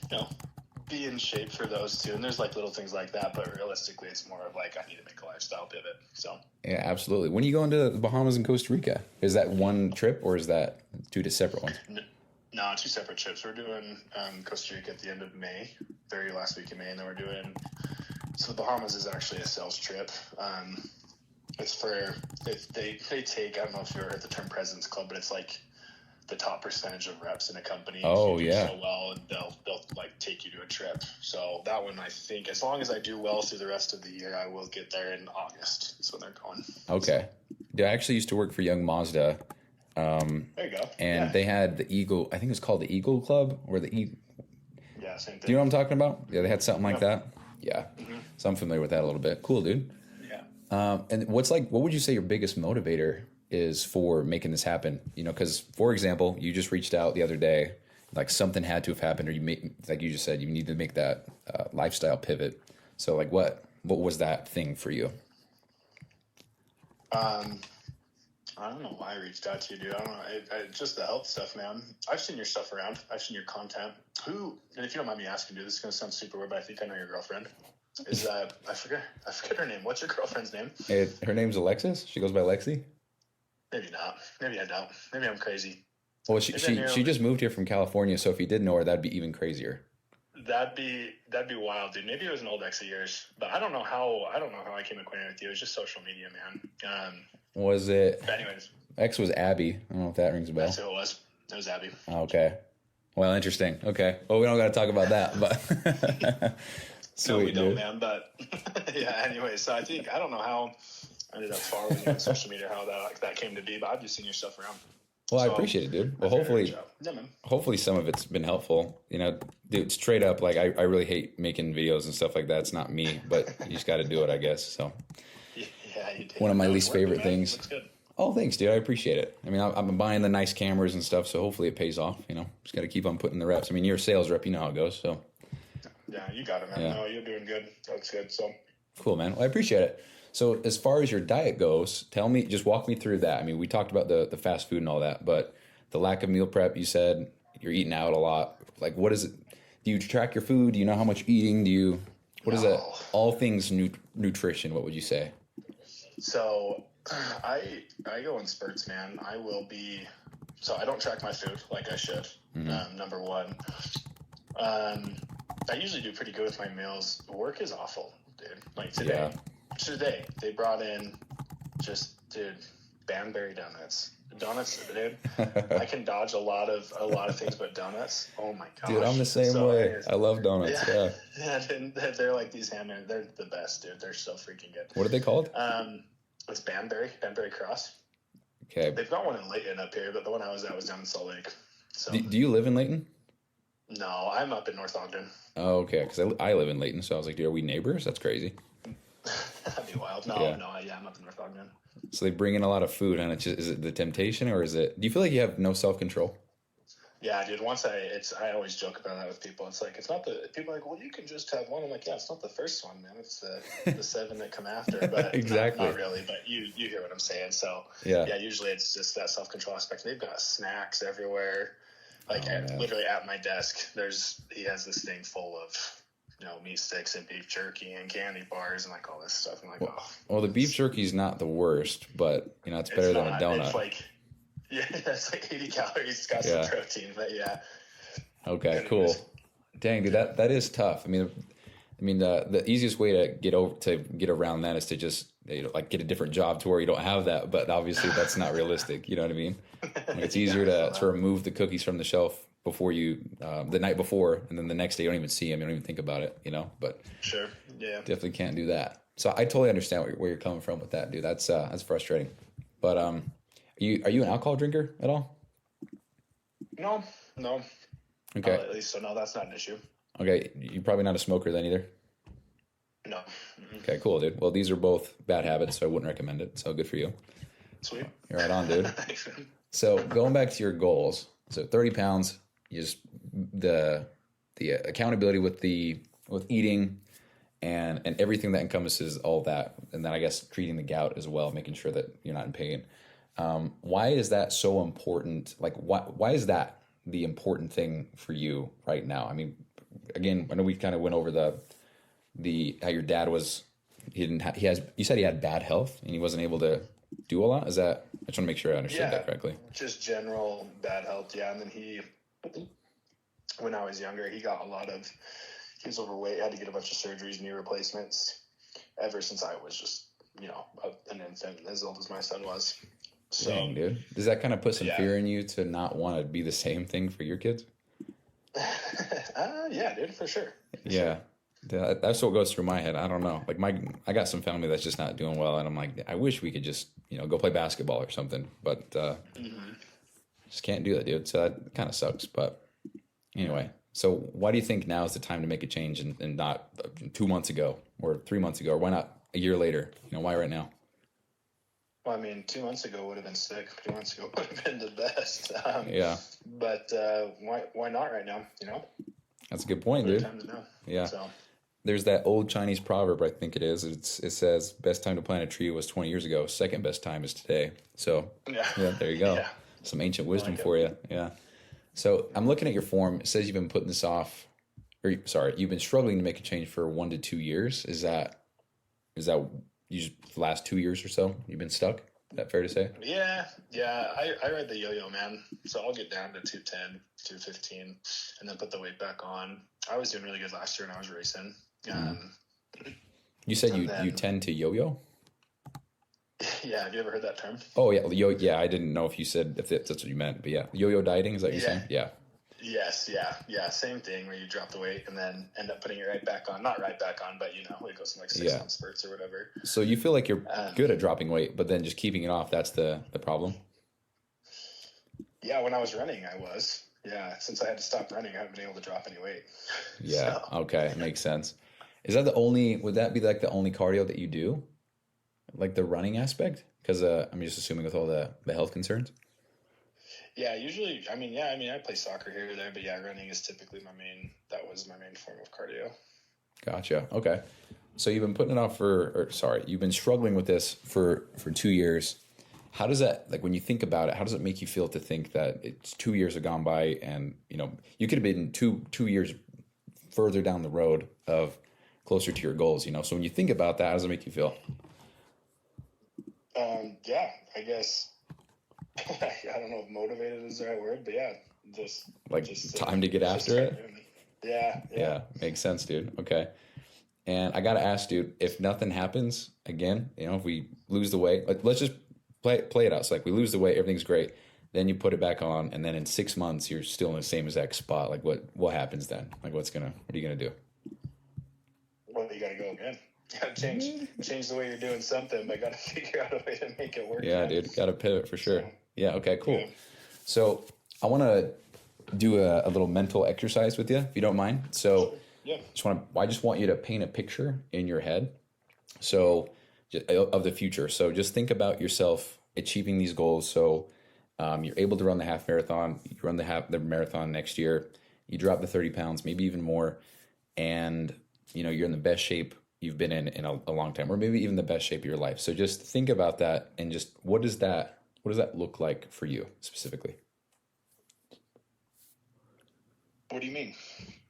be in shape for those two. And there's like little things like that, but realistically it's more of like, I need to make a lifestyle pivot. So yeah, absolutely. When are you going to the Bahamas and Costa Rica? Is that one trip or is that two separate ones? No, two separate trips. We're doing Costa Rica at the end of May, very last week of May, and then we're doing. So the Bahamas is actually a sales trip. It's for they take. I don't know if you ever heard the term President's Club, but it's like the top percentage of reps in a company. Oh, if you yeah. do so well, and they'll like take you to a trip. So that one, I think, as long as I do well through the rest of the year, I will get there in August. That's when they're going. Okay. Dude, I actually used to work for Young Mazda. There you go. And they had the Eagle, I think it was called the Eagle Club or the Eagle. Yeah, same thing. Do you know what I'm talking about? Yeah, they had something like that. Yeah. Mm-hmm. So I'm familiar with that a little bit. Cool, dude. Yeah. And what would you say your biggest motivator is for making this happen? Because for example, you just reached out the other day, like something had to have happened, or like you just said, you need to make that lifestyle pivot. So like what was that thing for you? I don't know why I reached out to you, dude. I don't know. Just the health stuff, man. I've seen your stuff around. I've seen your content. And if you don't mind me asking, dude, this is going to sound super weird, but I think I know your girlfriend. I forget her name. What's your girlfriend's name? Her name's Alexis. She goes by Lexi. Maybe not. Maybe I don't. Maybe I'm crazy. Well, she just moved here from California, so if you did know her, that'd be even crazier. That'd be wild, dude. Maybe it was an old ex of yours, but I don't know how I came acquainted with you. It was just social media, man. Was it? But anyways, X was Abby. I don't know if that rings a bell. That's who it was. It was Abby. Okay. Well, interesting. Okay. Well, we don't got to talk about that, but sweet, no, we don't, man. But yeah. Anyway, so I don't know how I ended up following you on social media, how that came to be, but I've just seen your stuff around. Well, I appreciate it, dude. Well, hopefully some of it's been helpful. Dude, straight up, like I really hate making videos and stuff like that. It's not me, but you just got to do it, I guess. So yeah, you did. One of my least favorite things. Looks good. Oh, thanks, dude. I appreciate it. I mean, I'm buying the nice cameras and stuff, so hopefully it pays off. Just got to keep on putting the reps. I mean, you're a sales rep, you know how it goes. So yeah, you got it, man. Yeah. No, you're doing good. Looks good. So cool, man. Well, I appreciate it. So as far as your diet goes, just walk me through that. I mean, we talked about the fast food and all that, but the lack of meal prep, you said you're eating out a lot. Like, what is it? Do you track your food? Do you know how much you're eating? What is that? All things nutrition, what would you say? So I go in spurts, man. So I don't track my food like I should. Mm-hmm. Number one. I usually do pretty good with my meals. Work is awful, dude. Like today. Yeah. Today they brought in Banbury donuts, dude. I can dodge a lot of things, but donuts. Oh my gosh, dude, I'm the same way. I love donuts. Yeah. They're like these handmade. They're the best, dude. They're so freaking good. What are they called? It's Banbury Cross. Okay. They've got one in Layton up here, but the one I was at was down in Salt Lake. So do you live in Layton? No, I'm up in North Ogden. Oh, okay. Because I live in Layton, so I was like, dude, are we neighbors? That's crazy. That'd be wild. No, I'm up in North Ogden. So they bring in a lot of food, and is it the temptation, or is it? Do you feel like you have no self-control? Yeah, dude. I always joke about that with people. It's like it's not the people are like, well, you can just have one. I'm like, yeah, it's not the first one, man. It's the 7 that come after. But exactly, not really. But you hear what I'm saying. So yeah. Usually it's just that self-control aspect. They've got snacks everywhere. Like literally at my desk, he has this thing full of meat sticks and beef jerky and candy bars and like all this stuff. I'm like, well, the beef jerky's not the worst, but it's better than a donut. It's like, it's like 80 calories. It's got some protein, but yeah. Okay, cool. Dang, dude, that is tough. I mean, the easiest way to get around that is to just like get a different job to where you don't have that. But obviously, that's not realistic. You know what I mean? Like, it's easier to remove the cookies from the shelf before you the night before, and then the next day you don't even see them. You don't even think about it. But sure, yeah, definitely can't do that. So I totally understand where you're coming from with that, dude. That's frustrating. But are you an alcohol drinker at all? No. Okay. At least so no, that's not an issue. Okay, you're probably not a smoker then either. No. Okay, cool, dude. Well, these are both bad habits, so I wouldn't recommend it. So good for you. Sweet. You're right on, dude. Thanks, man. So going back to your goals, so 30 pounds, you just the accountability with eating and everything that encompasses all that, and then I guess treating the gout as well, making sure that you're not in pain. Why is that so important? Like, why is that the important thing for you right now? I mean, again, I know we kind of went over the how your dad was, you said he had bad health and he wasn't able to do a lot. Is that, I just want to make sure I understood that correctly. Just general bad health. Yeah. And then when I was younger, he was overweight, had to get a bunch of surgeries, knee replacements ever since I was just, an infant, as old as my son was. So, dang, dude. Does that kind of put some fear in you to not want to be the same thing for your kids? Yeah, dude, for sure. Yeah. That's what goes through my head. I don't know. Like I got some family that's just not doing well, and I'm like, I wish we could just, go play basketball or something, but just can't do that, dude. So that kind of sucks. But anyway, so why do you think now is the time to make a change and not 2 months ago or 3 months ago, or why not a year later? Why right now? Well, I mean, 2 months ago would have been sick. 2 months ago would have been the best. Yeah. But why not right now? That's a good point, dude. Time to know. Yeah. So. There's that old Chinese proverb, I think it is. It says, best time to plant a tree was 20 years ago. Second best time is today. So, yeah there you go. Yeah. Some ancient wisdom for you. Yeah. So I'm looking at your form. It says you've been putting this off, you've been struggling to make a change for 1 to 2 years. Is that the last 2 years or so you've been stuck? Is that fair to say? Yeah. I ride the yo-yo, man. So I'll get down to 210, 215, and then put the weight back on. I was doing really good last year when I was racing. You said you tend to yo-yo? Yeah, have you ever heard that term? Oh yeah, yeah. I didn't know if that's what you meant, but yeah, yo-yo dieting, is that what you're saying? Yeah. Yes, yeah. Same thing where you drop the weight and then end up putting it right back on. Not right back on, but it goes in like 6 month spurts or whatever. So you feel like you're good at dropping weight, but then just keeping it off, that's the problem? Yeah, when I was running, I was. Yeah, since I had to stop running, I haven't been able to drop any weight. Yeah, so. Okay, makes sense. Is that would that be like the only cardio that you do? Like the running aspect? Because I'm just assuming with all the health concerns. Yeah, usually, I play soccer here or there, but yeah, running is typically that was my main form of cardio. Gotcha. Okay. So you've been putting it off you've been struggling with this for 2 years. How does that, like when you think about it, how does it make you feel to think that it's 2 years have gone by and, you could have been two years further down the road of closer to your goals, So when you think about that, how does it make you feel? Yeah, I guess. I don't know if motivated is the right word, but yeah, just time to get after it. Yeah. Makes sense, dude. Okay. And I gotta ask, dude, if nothing happens again, if we lose the weight, let's just play it out. So like we lose the weight, everything's great. Then you put it back on, and then in 6 months you're still in the same exact spot. Like what happens then? Like what are you gonna do? Well, you gotta go again. You gotta change the way you're doing something, but gotta figure out a way to make it work. Yeah, dude, gotta pivot for sure. So, yeah. Okay. Cool. Yeah. So I want to do a little mental exercise with you, if you don't mind. So yeah, I just want you to paint a picture in your head, so of the future. So just think about yourself achieving these goals. So you're able to run the half marathon. You run the marathon next year. You drop the 30 pounds, maybe even more, and you're in the best shape you've been in a long time, or maybe even the best shape of your life. So just think about that, and just what does that look like for you specifically? What do you mean?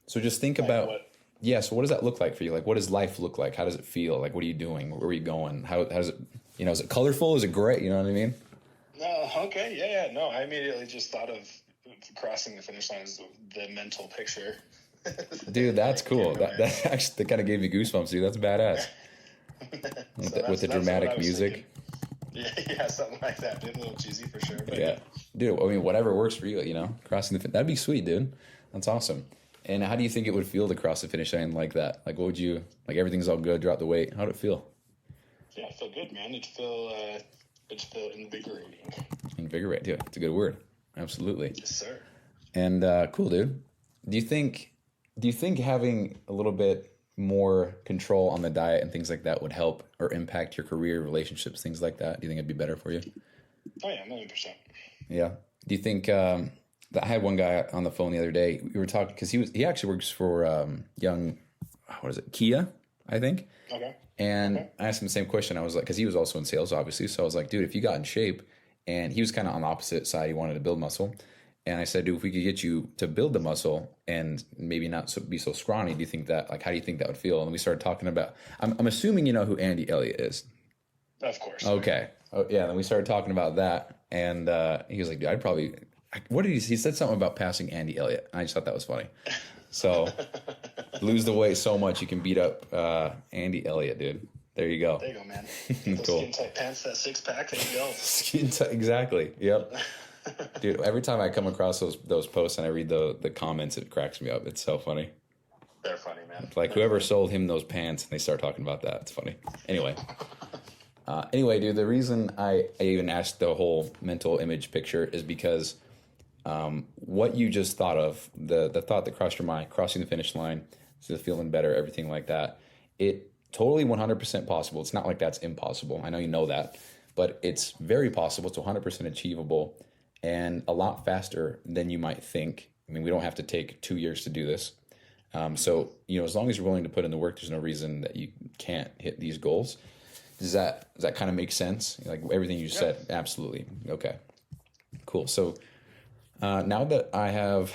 So just think about what? Yeah. So what does that look like for you? Like, what does life look like? How does it feel? Like, what are you doing? Where are you going? How does it? Is it colorful? Is it great? You know what I mean? No. Okay. Yeah. No. I immediately just thought of crossing the finish line as the mental picture. Dude, that's cool. That kind of gave me goosebumps, dude. That's badass. With the dramatic music. Yeah, something like that. Dude, a little cheesy for sure. But yeah. Dude, I mean, whatever works for you, crossing that'd be sweet, dude. That's awesome. And how do you think it would feel to cross the finish line like that? Like, what would you, like everything's all good, drop the weight. How'd it feel? Yeah, it felt good, man. It'd feel invigorating. Invigorate, dude. It's a good word. Absolutely. Yes, sir. And cool, dude. Do you think having a little bit more control on the diet and things like that would help or impact your career, relationships, things like that? Do you think it'd be better for you? Oh yeah, 1,000,000%. Yeah. Do you think that I had one guy on the phone the other day? We were talking because he actually works for Kia, I think. Okay. And I asked him the same question. I was like, because he was also in sales, obviously. So I was like, dude, if you got in shape, and he was kind of on the opposite side, he wanted to build muscle. And I said, dude, if we could get you to build the muscle and maybe not be so scrawny, do you think that, like, how do you think that would feel? And we started talking about, I'm assuming you know who Andy Elliott is. Of course. Okay. Oh, yeah. Then we started talking about that. And he was like, dude, I'd probably, what did he said something about passing Andy Elliott. I just thought that was funny. So lose the weight so much you can beat up Andy Elliott, dude. There you go. There you go, man. Those Cool. skin tight pants, that 6-pack, there you go. Exactly. Yep. Dude, every time I come across those posts and I read the comments, it cracks me up. It's so funny. They're funny, man. Like whoever sold him those pants and they start talking about that. It's funny. Anyway, dude, the reason I even asked the whole mental image picture is because what you just thought of, the thought that crossed your mind, crossing the finish line, feeling better, everything like that, it totally 100% possible. It's not like that's impossible. I know you know that, but it's very possible. It's 100% achievable and a lot faster than you might think. I mean, we don't have to take 2 years to do this. So, as long as you're willing to put in the work, there's no reason that you can't hit these goals. Does that kind of make sense? Like everything you said? Absolutely. Okay, cool. So now that I have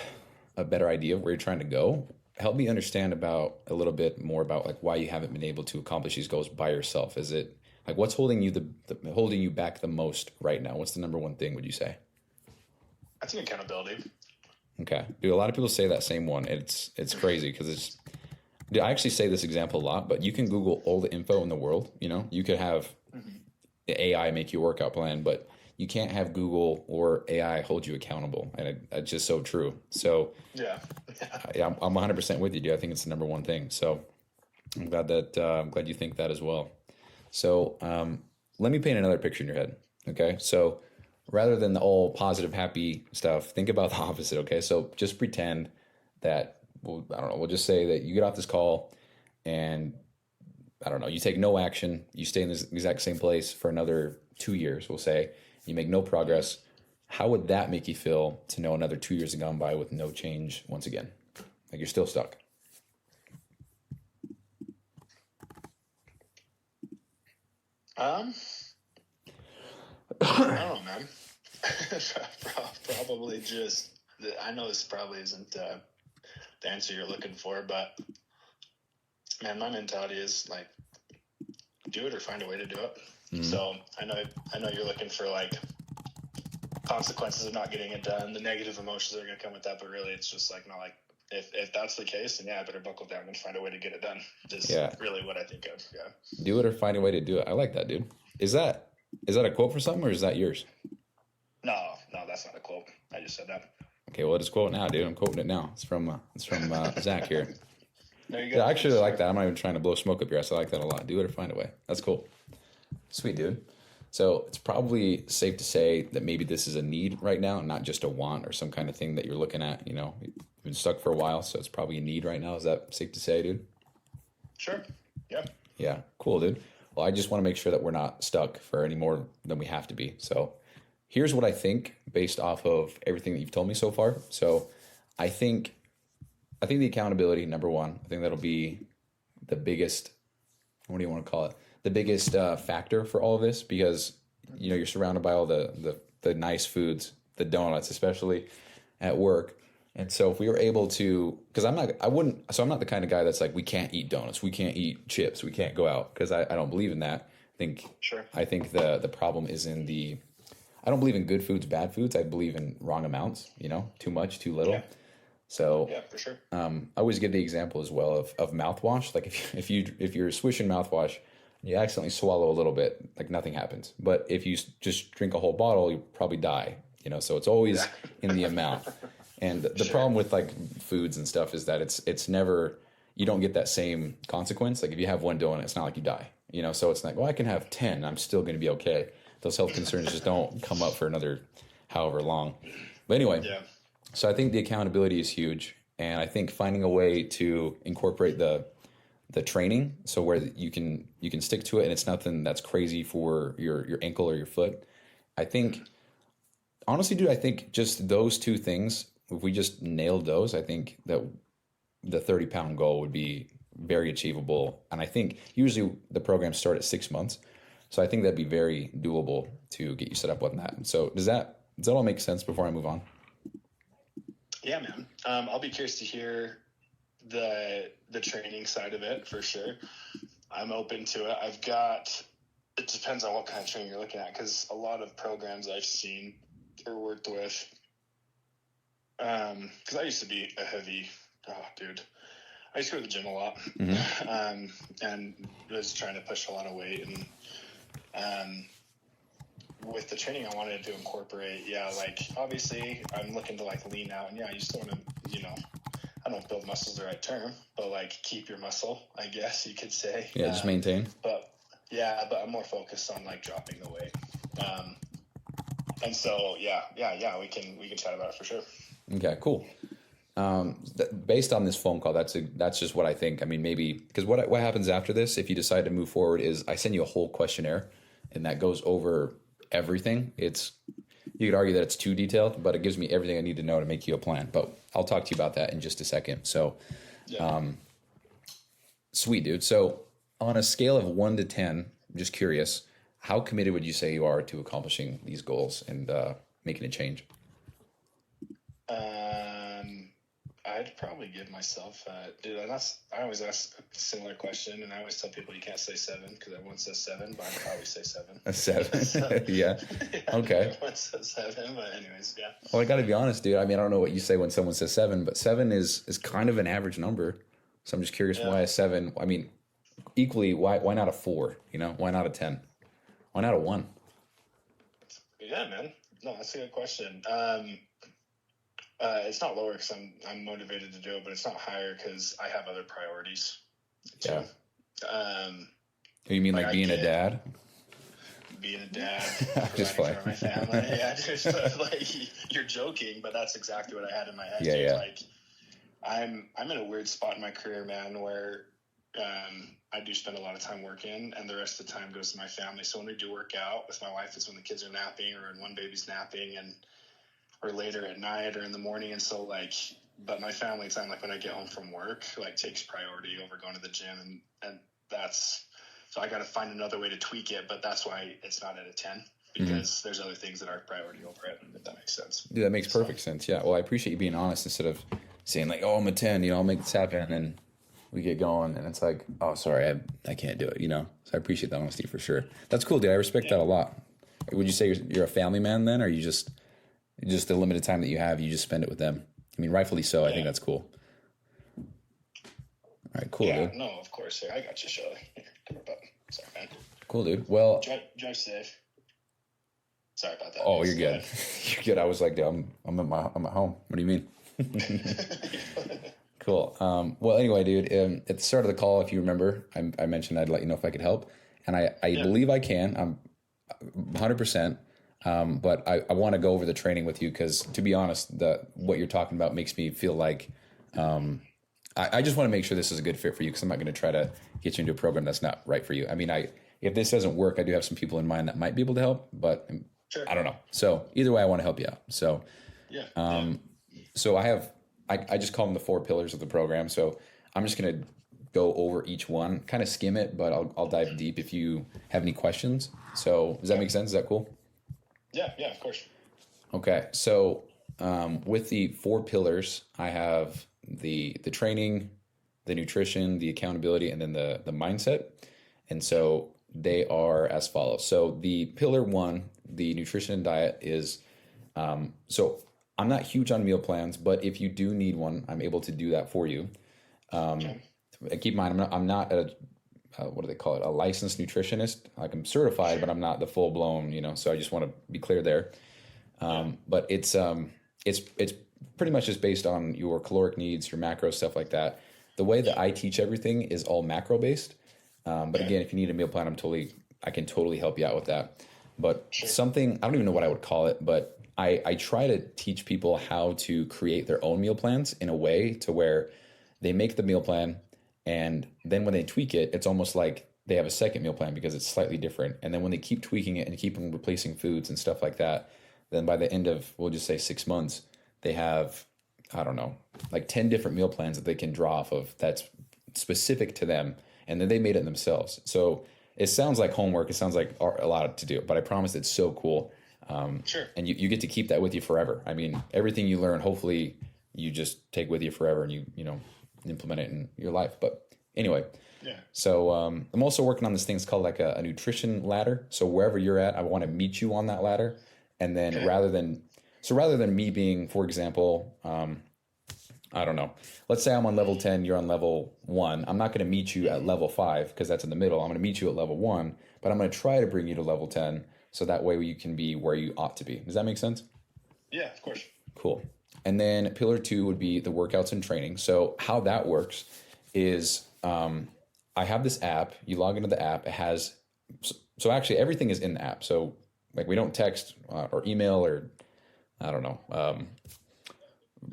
a better idea of where you're trying to go, help me understand a little bit more about like why you haven't been able to accomplish these goals by yourself. Is it like what's holding you holding you back the most right now? What's the number one thing, would you say? I think accountability. Okay. Dude, a lot of people say that same one. It's crazy because dude, I actually say this example a lot, but you can Google all the info in the world. You could have AI make you a workout plan, but you can't have Google or AI hold you accountable. And it's just so true. So Yeah. I'm 100% with you, dude. I think it's the number one thing. So I'm glad you think that as well. So let me paint another picture in your head. Okay. So rather than the all positive, happy stuff, think about the opposite. Okay. So just pretend that, we'll just say that you get off this call and you take no action. You stay in this exact same place for another 2 years, we'll say. You make no progress. How would that make you feel to know another 2 years have gone by with no change once again? Like you're still stuck. I don't know, man. Probably just, I know this probably isn't the answer you're looking for, but man, my mentality is like, do it or find a way to do it. Mm-hmm. So I know you're looking for like consequences of not getting it done, the negative emotions that are going to come with that, but really it's just like, no, like if that's the case, then yeah, I better buckle down and find a way to get it done. Just really what I think of. Yeah. Do it or find a way to do it. I like that, dude. Is that a quote for something or is that yours? No, that's not a quote. I just said that. Okay, well, just quote it now, dude. I'm quoting it now. It's from Zach here. There you go. Yeah, I actually like that. I'm not even trying to blow smoke up your ass. I like that a lot. Do it or find a way. That's cool. Sweet, dude. So it's probably safe to say that maybe this is a need right now, not just a want or some kind of thing that you're looking at. You've been stuck for a while, so it's probably a need right now. Is that safe to say, dude? Sure. Yeah. Yeah, cool, dude. Well, I just want to make sure that we're not stuck for any more than we have to be. So here's what I think based off of everything that you've told me so far. So I think the accountability, number one, I think that'll be the biggest, what do you want to call it? The biggest factor for all of this, because, you're surrounded by all the nice foods, the donuts, especially at work. And so if we were able to, because I'm not the kind of guy that's like, we can't eat donuts, we can't eat chips, we can't go out, because I don't believe in that. I think the problem is I don't believe in good foods, bad foods. I believe in wrong amounts, too much, too little. Yeah. So yeah, for sure. I always give the example as well of mouthwash. Like if you're swishing mouthwash, you accidentally swallow a little bit, like nothing happens. But if you just drink a whole bottle, you probably die. So it's always in the amount. And the problem with like foods and stuff is that it's never, you don't get that same consequence. Like if you have one donut, it's not like you die. So it's like, well, I can have 10, I'm still going to be okay. Those health concerns just don't come up for another however long. But anyway, So I think the accountability is huge. And I think finding a way to incorporate the the training, so where you can stick to it, and it's nothing that's crazy for your ankle or your foot. I think, honestly, dude, I think just those two things, if we just nailed those, I think that the 30-pound goal would be very achievable. And I think usually the programs start at 6 months. So I think that'd be very doable to get you set up on that. So does that all make sense before I move on? Yeah, man. I'll be curious to hear the training side of it for sure. I'm open to it. It depends on what kind of training you're looking at, because a lot of programs I've seen or worked with, because I used to be a heavy, I used to go to the gym a lot, and was trying to push a lot of weight, and with the training I wanted to incorporate, obviously I'm looking to lean out, and you still want to, I don't know if build muscle is the right term, but keep your muscle, I guess you could say. Yeah, just maintain. But I'm more focused on dropping the weight. And so we can chat about it for sure. Okay, cool. Based on this phone call, that's just what I think. I mean, maybe because what happens after this, if you decide to move forward, is I send you a whole questionnaire, and that goes over everything. You could argue that it's too detailed, but it gives me everything I need to know to make you a plan. But I'll talk to you about that in just a second. So, sweet, dude. So on a scale of 1 to 10, I'm just curious, how committed would you say you are to accomplishing these goals and making a change? I'd probably give myself, I always ask a similar question, and I always tell people you can't say 7 because everyone says 7, but I'd probably say 7. A 7? So, yeah. Okay. Everyone says 7, but anyways, yeah. Well, I got to be honest, dude. I mean, I don't know what you say when someone says 7, but 7 is kind of an average number. So I'm just curious why a 7. I mean, equally, why not a 4? Why not a 10? Why not a 1? Yeah, man. No, that's a good question. It's not lower because I'm motivated to do it, but it's not higher because I have other priorities. Too. Yeah. You mean being a dad? Being a dad, just providing for my family. Yeah, just you're joking, but that's exactly what I had in my head. Yeah. I'm in a weird spot in my career, man, where I do spend a lot of time working, and the rest of the time goes to my family. So when we do work out with my wife, it's when the kids are napping or when one baby's napping, or later at night or in the morning. And so but my family time, when I get home from work, takes priority over going to the gym. And so I got to find another way to tweak it, but that's why it's not at a 10, because there's other things that are priority over it, if that makes sense. Dude, that makes perfect sense. Yeah. Well, I appreciate you being honest instead of saying I'm a 10, I'll make this happen. And then we get going and it's oh, sorry, I can't do it, So I appreciate the honesty for sure. That's cool, dude. I respect that a lot. Would you say you're a family man then, or are you just the limited time that you have, you just spend it with them? I mean, rightfully so. I think that's cool. All right, cool, dude. No, of course. Here, I got you, Shelly. Come here, bud. Sorry, man. Cool, dude. Well, drive safe. Sorry about that. Oh, you're good. You're good. I was dude, I'm at home. What do you mean? Cool. Well, anyway, dude, at the start of the call, if you remember, I mentioned I'd let you know if I could help, and I believe I can. I'm 100%. But I want to go over the training with you because, to be honest, what you're talking about makes me feel like I just want to make sure this is a good fit for you, because I'm not going to try to get you into a program that's not right for you. I mean, if this doesn't work, I do have some people in mind that might be able to help, but sure. I don't know. So either way, I want to help you out. So so I just call them the 4 pillars of the program. So I'm just going to go over each one, kind of skim it, but I'll dive deep if you have any questions. So does that make sense? Is that cool? Yeah, of course. Okay, so with the 4 pillars, I have the training, the nutrition, the accountability, and then the mindset. And so they are as follows. So the pillar 1, the nutrition and diet, is so I'm not huge on meal plans, but if you do need one, I'm able to do that for you. Keep in mind, I'm not a what do they call it? A licensed nutritionist. I'm certified, but I'm not the full blown, so I just want to be clear there. But it's pretty much just based on your caloric needs, your macros, stuff like that. The way that I teach everything is all macro based. But again, if you need a meal plan, I can totally help you out with that. But something, I don't even know what I would call it, but I try to teach people how to create their own meal plans in a way to where they make the meal plan And then when they tweak it, it's almost like they have a second meal plan because it's slightly different. And then when they keep tweaking it and keep on replacing foods and stuff like that, then by the end of, we'll just say 6 months, they have, I don't know, like 10 different meal plans that they can draw off of that's specific to them. And then they made it themselves. So it sounds like homework. It sounds like a lot to do, but I promise it's so cool. Sure. And you get to keep that with you forever. I mean, everything you learn, hopefully you just take with you forever and you know, implement it in your life. But anyway, Yeah. so I'm also working on this thing. It's called like a nutrition ladder. So wherever you're at, I want to meet you on that ladder. And then rather than me being, for example, I don't know, let's say I'm on level 10, you're on level 1. I'm not going to meet you at level 5 because that's in the middle. I'm going to meet you at level 1, but I'm going to try to bring you to level 10 so that way you can be where you ought to be. Does that make sense? Yeah, of course. Cool. And then pillar 2 would be the workouts and training. So how that works is I have this app. You log into the app. It has, so actually everything is in the app. So like we don't text or email or I don't know,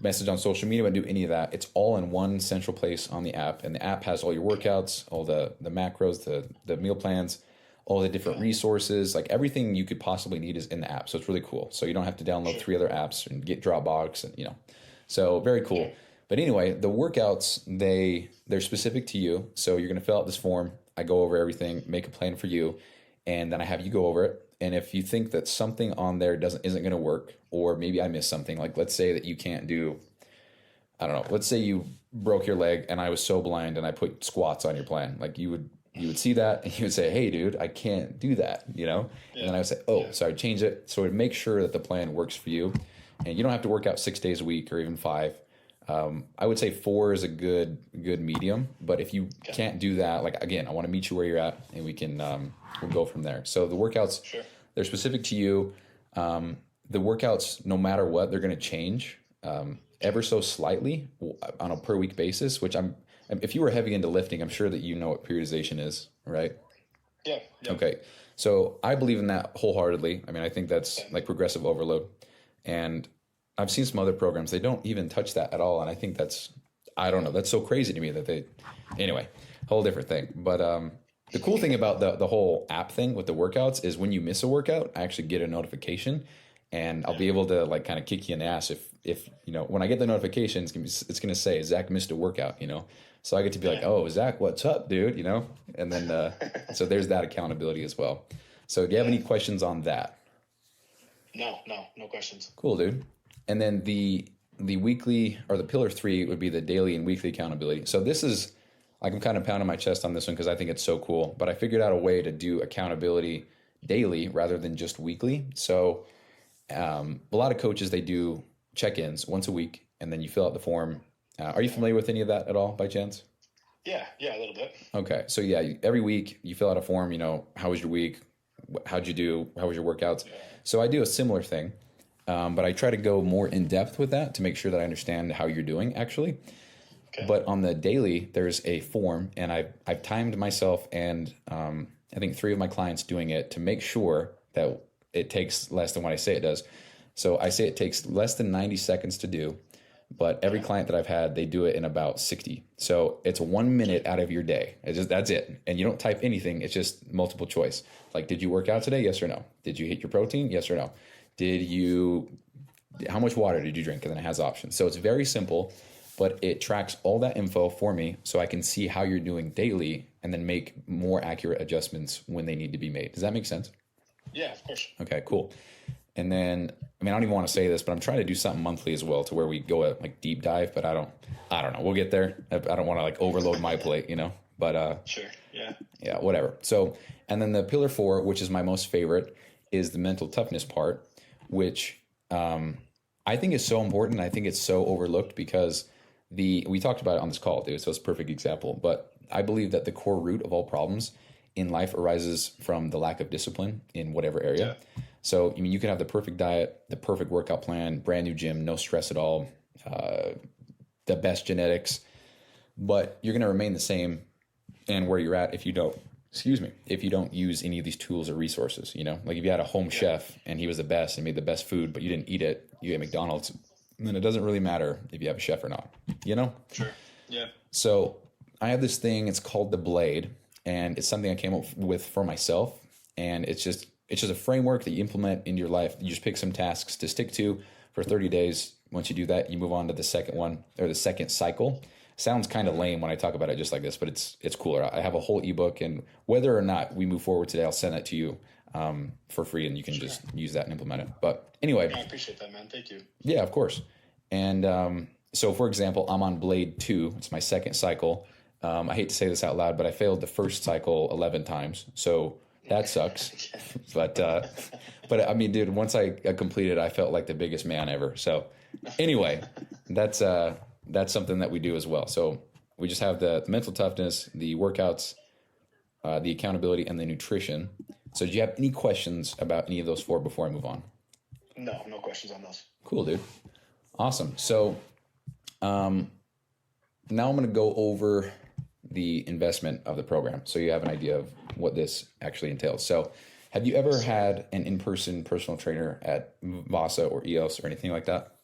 message on social media, but do any of that. It's all in one central place on the app. And the app has all your workouts, all the macros, the meal plans, all the different resources, like everything you could possibly need is in the app. So it's really cool. So you don't have to download 3 other apps and get Dropbox and, you know, so very cool. But anyway, the workouts, they're specific to you. So you're going to fill out this form. I go over everything, make a plan for you, and then I have you go over it. And if you think that something on there isn't going to work, or maybe I missed something, like let's say that you can't do, I don't know, let's say you broke your leg and I was so blind and I put squats on your plan. Like you would see that and you would say, hey dude, I can't do that, you know? Yeah. And then I would say, so I'd change it. So I'd make sure that the plan works for you and you don't have to work out 6 days a week or even 5. I would say 4 is a good medium, but if you can't do that, like again, I want to meet you where you're at and we can, we'll go from there. So the workouts, they're specific to you. The workouts, no matter what, they're going to change, ever so slightly on a per week basis, which if you were heavy into lifting, I'm sure that you know what periodization is, right? Yeah. Okay. So I believe in that wholeheartedly. I mean, I think that's like progressive overload. And I've seen some other programs, they don't even touch that at all. And I think I don't know, that's so crazy to me that anyway, whole different thing. But the cool thing about the whole app thing with the workouts is when you miss a workout, I actually get a notification and I'll be able to like kind of kick you in the ass if you know, when I get the notification, it's going to say Zach missed a workout, you know? So I get to be like, oh, Zach, what's up, dude? You know? And then, so there's that accountability as well. So do you have any questions on that? No questions. Cool, dude. And then the weekly or the pillar 3 would be the daily and weekly accountability. So this is like, I'm kind of pounding my chest on this one because I think it's so cool, but I figured out a way to do accountability daily rather than just weekly. So a lot of coaches, they do check-ins once a week and then you fill out the form. Are you familiar with any of that at all by chance? Yeah, a little bit. Okay. So yeah, every week you fill out a form, you know, how was your week? How'd you do? How was your workouts? Yeah. So I do a similar thing, but I try to go more in depth with that to make sure that I understand how you're doing actually. Okay. But on the daily, there's a form and I've timed myself and I think 3 of my clients doing it to make sure that it takes less than what I say it does. So I say it takes less than 90 seconds to do. But every client that I've had, they do it in about 60. So it's 1 minute out of your day. That's it. And you don't type anything. It's just multiple choice. Like, did you work out today? Yes or no? Did you hit your protein? Yes or no? How much water did you drink? And then it has options. So it's very simple, but it tracks all that info for me so I can see how you're doing daily and then make more accurate adjustments when they need to be made. Does that make sense? Yeah, of course. Okay, cool. And then, I mean, I don't even want to say this, but I'm trying to do something monthly as well to where we go at like deep dive, but I don't know. We'll get there. I don't want to like overload my plate, you know, but, sure. Yeah, whatever. So, and then the pillar 4, which is my most favorite, is the mental toughness part, which, I think is so important. I think it's so overlooked because we talked about it on this call, dude. So it's a perfect example, but I believe that the core root of all problems in life arises from the lack of discipline in whatever area. Yeah. So, I mean, you can have the perfect diet, the perfect workout plan, brand new gym, no stress at all, the best genetics, but you're going to remain the same and where you're at if you don't use any of these tools or resources, you know, like if you had a home chef and he was the best and made the best food, but you didn't eat it, you ate McDonald's, then it doesn't really matter if you have a chef or not, you know? Sure. Yeah. So I have this thing. It's called the Blade, and it's something I came up with for myself. And it's just a framework that you implement into your life. You just pick some tasks to stick to for 30 days. Once you do that, you move on to the second one, or the second cycle. Sounds kind of lame when I talk about it just like this, but it's cooler. I have a whole ebook, and whether or not we move forward today, I'll send that to you for free, and you can just use that and implement it. But anyway, I appreciate that, man. Thank you. Yeah, of course. And so, for example, I'm on Blade 2. It's my second cycle. I hate to say this out loud, but I failed the first cycle 11 times. So that sucks. But I mean, dude, once I completed, I felt like the biggest man ever. So anyway, that's something that we do as well. So we just have the mental toughness, the workouts, the accountability, and the nutrition. So do you have any questions about any of those 4 before I move on? No questions on those. Cool, dude. Awesome. So now I'm going to go over the investment of the program, so you have an idea of what this actually entails. So have you ever had an in-person personal trainer at Vasa or EOS or anything like that?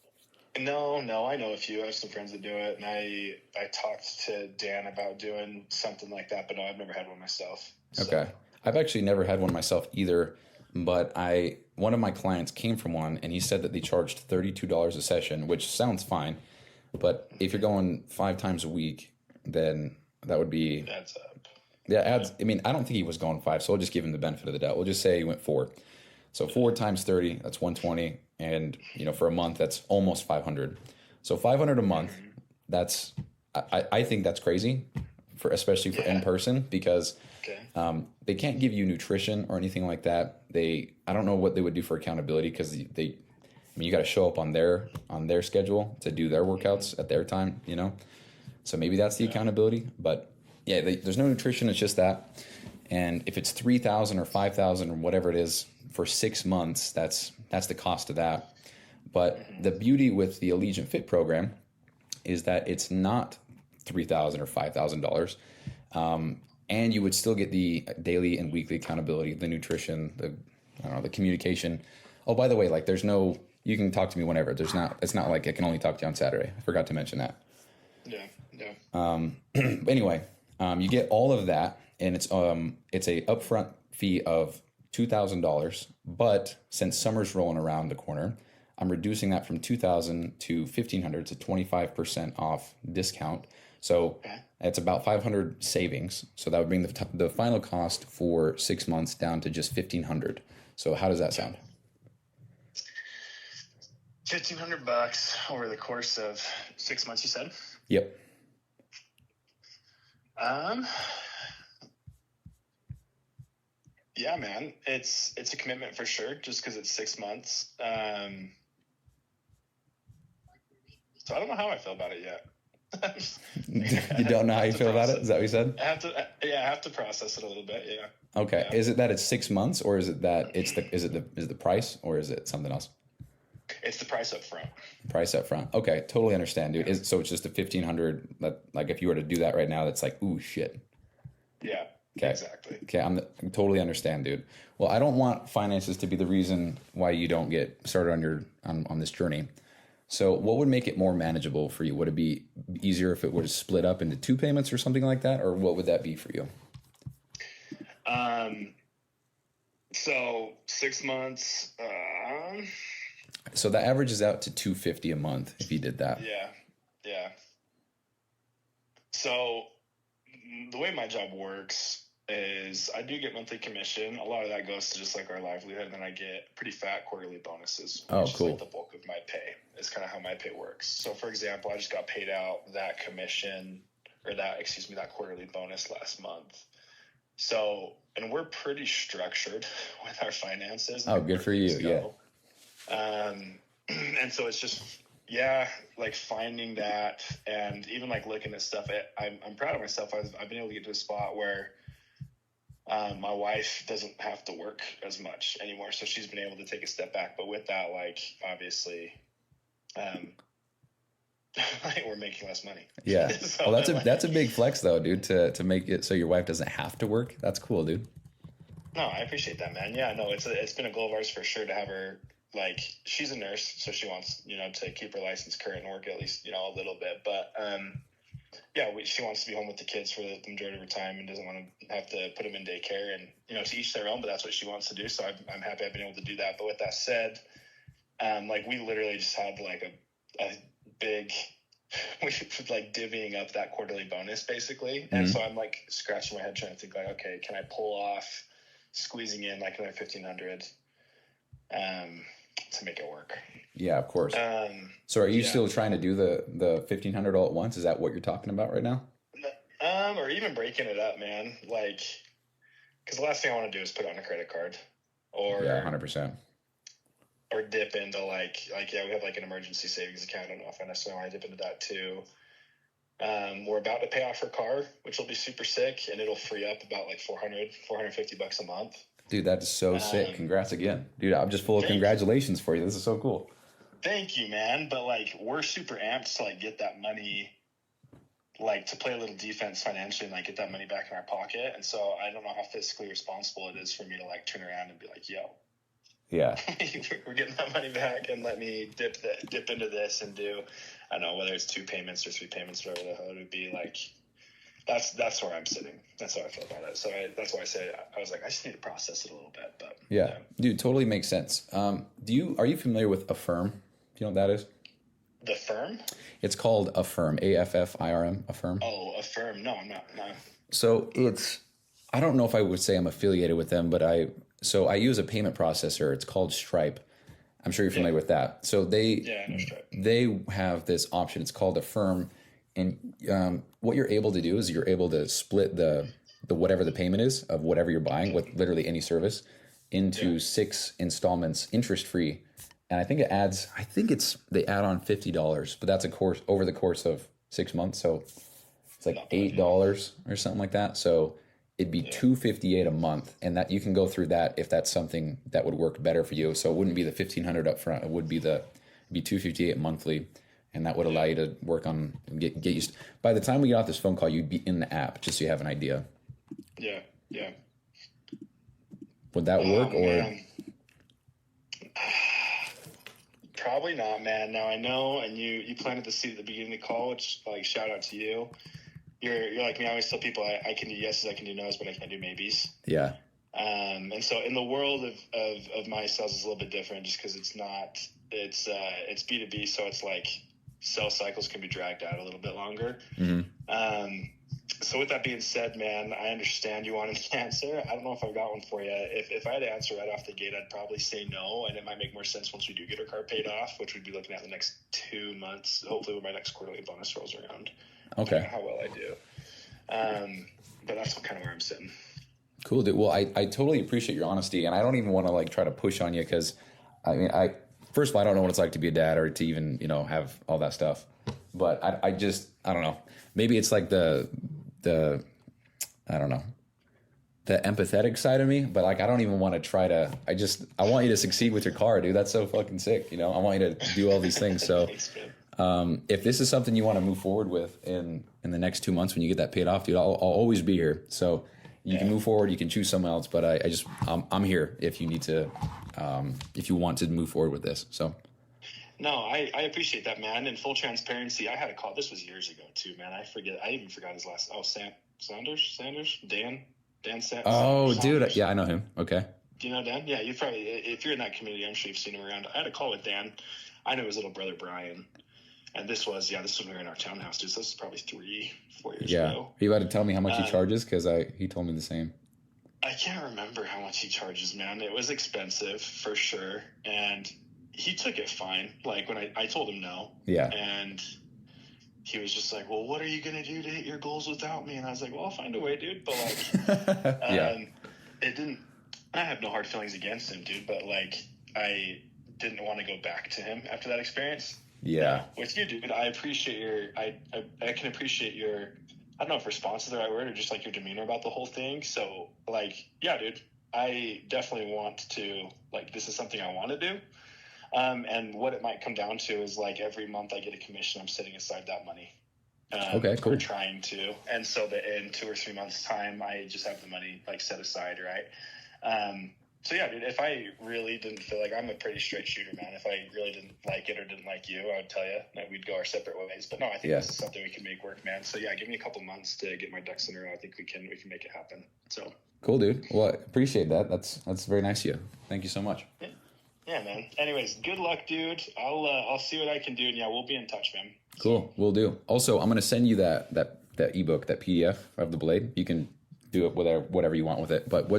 No, I know a few. I have some friends that do it, and I talked to Dan about doing something like that, but no, I've never had one myself. So. Okay. I've actually never had one myself either, but one of my clients came from one, and he said that they charged $32 a session, which sounds fine, but if you're going 5 times a week, then that would be... That's up. Yeah, adds. I mean, I don't think he was going 5, so we'll just give him the benefit of the doubt. We'll just say he went 4. So 4 times 30, that's 120, and for a month, that's almost 500. So 500 a month. That's I think that's crazy, especially for in person, because they can't give you nutrition or anything like that. I don't know what they would do for accountability, because you got to show up on their schedule to do their workouts at their time. So maybe that's the accountability, but. Yeah, there's no nutrition. It's just that. And if it's $3,000 or $5,000 or whatever it is for 6 months, that's the cost of that. But the beauty with the Allegiant Fit program is that it's not $3,000 or $5,000, and you would still get the daily and weekly accountability, the nutrition, the communication. Oh, by the way, you can talk to me whenever. It's not like I can only talk to you on Saturday. I forgot to mention that. Yeah. Anyway. You get all of that, and it's a upfront fee of $2,000. But since summer's rolling around the corner, I'm reducing that from $2,000 to $1,500 to 25% off discount. So it's about $500 savings. So that would bring the final cost for 6 months down to just $1,500. So how does that sound? $1,500 over the course of 6 months, you said? Yep. Yeah, man, it's a commitment for sure, just because it's 6 months. So I don't know how I feel about it yet. You don't know how you feel about it? Is that what you said? I have to process it a little bit. Yeah. Okay. Yeah. Is it that it's 6 months, or is it that is it the price, or is it something else? It's the price up front. Price up front. Okay, totally understand, dude. So it's just a $1,500. That, like, if you were to do that right now, that's like, ooh, shit. Yeah. Okay. Exactly. Okay, I totally understand, dude. Well, I don't want finances to be the reason why you don't get started on this journey. So, what would make it more manageable for you? Would it be easier if it was split up into 2 payments or something like that, or what would that be for you? So 6 months. So that averages out to $250 a month if you did that. Yeah. So the way my job works is I do get monthly commission. A lot of that goes to just like our livelihood, and then I get pretty fat quarterly bonuses. Oh, which cool. is like the bulk of my pay. Is kind of how my pay works. So for example, I just got paid out that commission, or that quarterly bonus last month. So, and we're pretty structured with our finances. Oh, good for you. Yeah. And so it's just, like finding that, and even like looking at stuff. I'm proud of myself. I've been able to get to a spot where my wife doesn't have to work as much anymore, so she's been able to take a step back. But with that, like, obviously, we're making less money. Yeah. So, well, that's a big flex though, dude. To make it so your wife doesn't have to work. That's cool, dude. No, I appreciate that, man. Yeah, no, it's been a goal of ours for sure to have her. Like, she's a nurse, so she wants, to keep her license current and work at least, a little bit. But yeah, she wants to be home with the kids for the majority of her time and doesn't want to have to put them in daycare. And, to each their own, but that's what she wants to do. So I'm happy I've been able to do that. But with that said, like we literally just had like a big, we like divvying up that quarterly bonus basically. Mm-hmm. And so I'm like scratching my head trying to think like, okay, can I pull off squeezing in like another 1,500 to make it work? Yeah, of course. So are you still trying to do the 1,500 all at once? Is that what you're talking about right now? Or even breaking it up, man. Like, because the last thing I want to do is put it on a credit card, or 100%, or dip into like we have like an emergency savings account. I don't know if I necessarily want to dip into that too. We're about to pay off her car, which will be super sick, and it'll free up about like $450 a month. Dude, that is so sick. Congrats again. Dude, I'm just full of congratulations for you. This is so cool. Thank you, man. But like, we're super amped to like get that money, like to play a little defense financially and like get that money back in our pocket. And so I don't know how fiscally responsible it is for me to like turn around and be like, yo, yeah, we're getting that money back and let me dip into this and do, I don't know, whether it's 2 payments or 3 payments, whatever the hell it would be. Like, that's where I'm sitting. That's how I feel about it. So that's why I say I was like, I just need to process it a little bit. But yeah. Dude, totally makes sense. Are you familiar with Affirm? Do you know what that is? The firm? It's called Affirm, AFFIRM, Affirm. Oh, Affirm. No, I'm not. No. So I don't know if I would say I'm affiliated with them, but I use a payment processor. It's called Stripe. I'm sure you're familiar with that. So they have this option. It's called Affirm. And what you're able to do is you're able to split the whatever the payment is of whatever you're buying with literally any service into 6 installments, interest free. And I think they add on $50, but that's over the course of 6 months. So it's like $8 or something like that. So it'd be $258 a month, and that you can go through that if that's something that would work better for you. So it wouldn't be the $1,500 up front. It would be $258 monthly, and that would allow you to work on and get used. By the time we get off this phone call, you'd be in the app, just so you have an idea. Yeah. Would that work or? Man. Probably not, man. Now I know, and you planted the seed at the beginning of the call, which like shout out to you. You're like me. I always tell people I can do yeses, I can do nos, but I can't do maybes. Yeah. And so in the world of my sales is a little bit different, just because it's B2B, so it's like sales cycles can be dragged out a little bit longer. Mm-hmm. So with that being said, man, I understand you wanted an answer. I don't know if I've got one for you. If I had to answer right off the gate, I'd probably say no, and it might make more sense once we do get our car paid off, which we'd be looking at the next 2 months, hopefully when my next quarterly bonus rolls around. Okay. How well I do. But that's kind of where I'm sitting. Cool, dude. Well, I totally appreciate your honesty, and I don't even want to like try to push on you because, I mean, first of all, I don't know what it's like to be a dad or to even have all that stuff, but I don't know. Maybe it's like the I don't know, the empathetic side of me, but like I don't even want to try to. I want you to succeed with your car, dude. That's so fucking sick. I want you to do all these things. So, if this is something you want to move forward with in the next 2 months when you get that paid off, dude, I'll always be here. So. You can move forward. You can choose someone else, but I'm here if you need to, if you want to move forward with this. So, no, I appreciate that, man. In full transparency, I had a call. This was years ago too, man. I even forgot his last. Oh, Sanders, Dan Sanders. Oh, Sanders. dude, yeah, I know him. Okay. Do you know Dan? Yeah, you probably, if you're in that community, I'm sure you've seen him around. I had a call with Dan. I know his little brother Brian. And this was when we were in our townhouse, dude. So this is probably 3-4 years ago. Are you about to tell me how much he charges? Because he told me the same. I can't remember how much he charges, man. It was expensive for sure. And he took it fine. Like when I told him no. Yeah. And he was just like, well, what are you going to do to hit your goals without me? And I was like, well, I'll find a way, dude. But like, I have no hard feelings against him, dude. But like, I didn't want to go back to him after that experience. Yeah. With you, dude, I appreciate I can appreciate your, I don't know if response is the right word or just like your demeanor about the whole thing. So like, yeah, dude, I definitely want to, like, this is something I want to do. And what it might come down to is like every month I get a commission, I'm setting aside that money. Okay, cool. We're trying to. And so that in 2 or 3 months time, I just have the money like set aside. Right. So yeah, dude, if I really didn't feel like, I'm a pretty straight shooter, man. If I really didn't like it or didn't like you, I would tell you that we'd go our separate ways. But no, I think this is something we can make work, man. So yeah, give me a couple months to get my ducks in a row. I think we can make it happen. So cool, dude. Well, I appreciate that. That's very nice of you. Thank you so much. Yeah, man. Anyways, good luck, dude. I'll see what I can do, and yeah, we'll be in touch, man. Cool, we'll do. Also, I'm gonna send you that ebook, that PDF of the blade. You can do it with whatever you want with it. But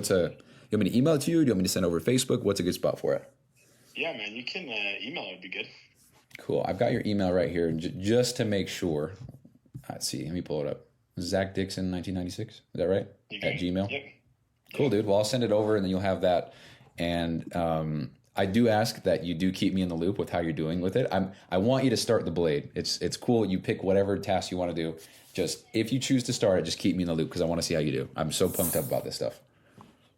you want me to email it to you? Do you want me to send over Facebook? What's a good spot for it? Yeah, man, you can email it. Would be good. Cool. I've got your email right here, just to make sure. Let's see. Let me pull it up. Zach Dixon, 1996. Is that right? At Gmail. Yep. Cool, dude. Well, I'll send it over, and then you'll have that. And I do ask that you do keep me in the loop with how you're doing with it. I want you to start the blade. It's cool. You pick whatever task you want to do. Just if you choose to start it, just keep me in the loop because I want to see how you do. I'm so pumped up about this stuff.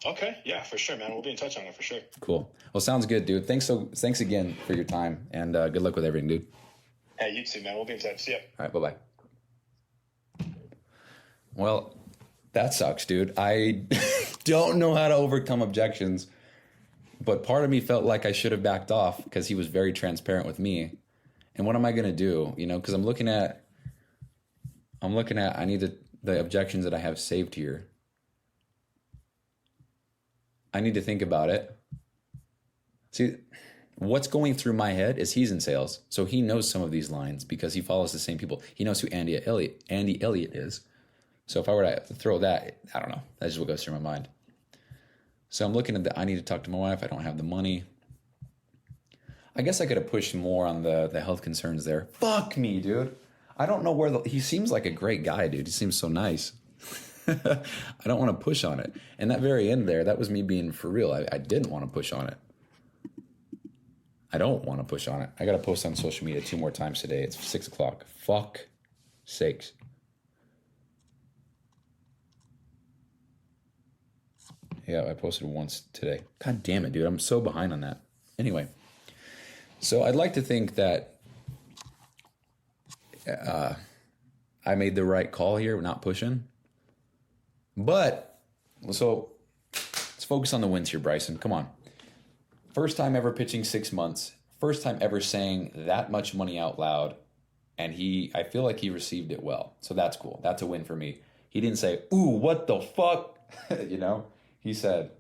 Okay. Yeah, for sure, man. We'll be in touch on it for sure. Cool. Well, sounds good, dude. Thanks again for your time, and good luck with everything, dude. Hey, you too, man. We'll be in touch. See ya. All right. Bye-bye. Well, that sucks, dude. I don't know how to overcome objections, but part of me felt like I should have backed off because he was very transparent with me. And what am I going to do? Because I'm looking at, I need the objections that I have saved here. I need to think about it. See, what's going through my head is he's in sales. So he knows some of these lines because he follows the same people. He knows who Andy Elliott is. So if I were to throw that, I don't know. That's just what goes through my mind. So I'm looking at I need to talk to my wife. I don't have the money. I guess I could have pushed more on the health concerns there. Fuck me, dude. I don't know where he seems like a great guy, dude. He seems so nice. I don't want to push on it. And that very end there, that was me being for real. I didn't want to push on it. I don't want to push on it. I got to post on social media 2 more times today. It's 6 o'clock. Fuck sakes. Yeah, I posted once today. God damn it, dude. I'm so behind on that. Anyway, so I'd like to think that I made the right call here, not pushing. But, so let's focus on the wins here, Bryson. Come on. First time ever pitching 6 months. First time ever saying that much money out loud. And I feel like he received it well. So that's cool. That's a win for me. He didn't say, ooh, what the fuck? He said,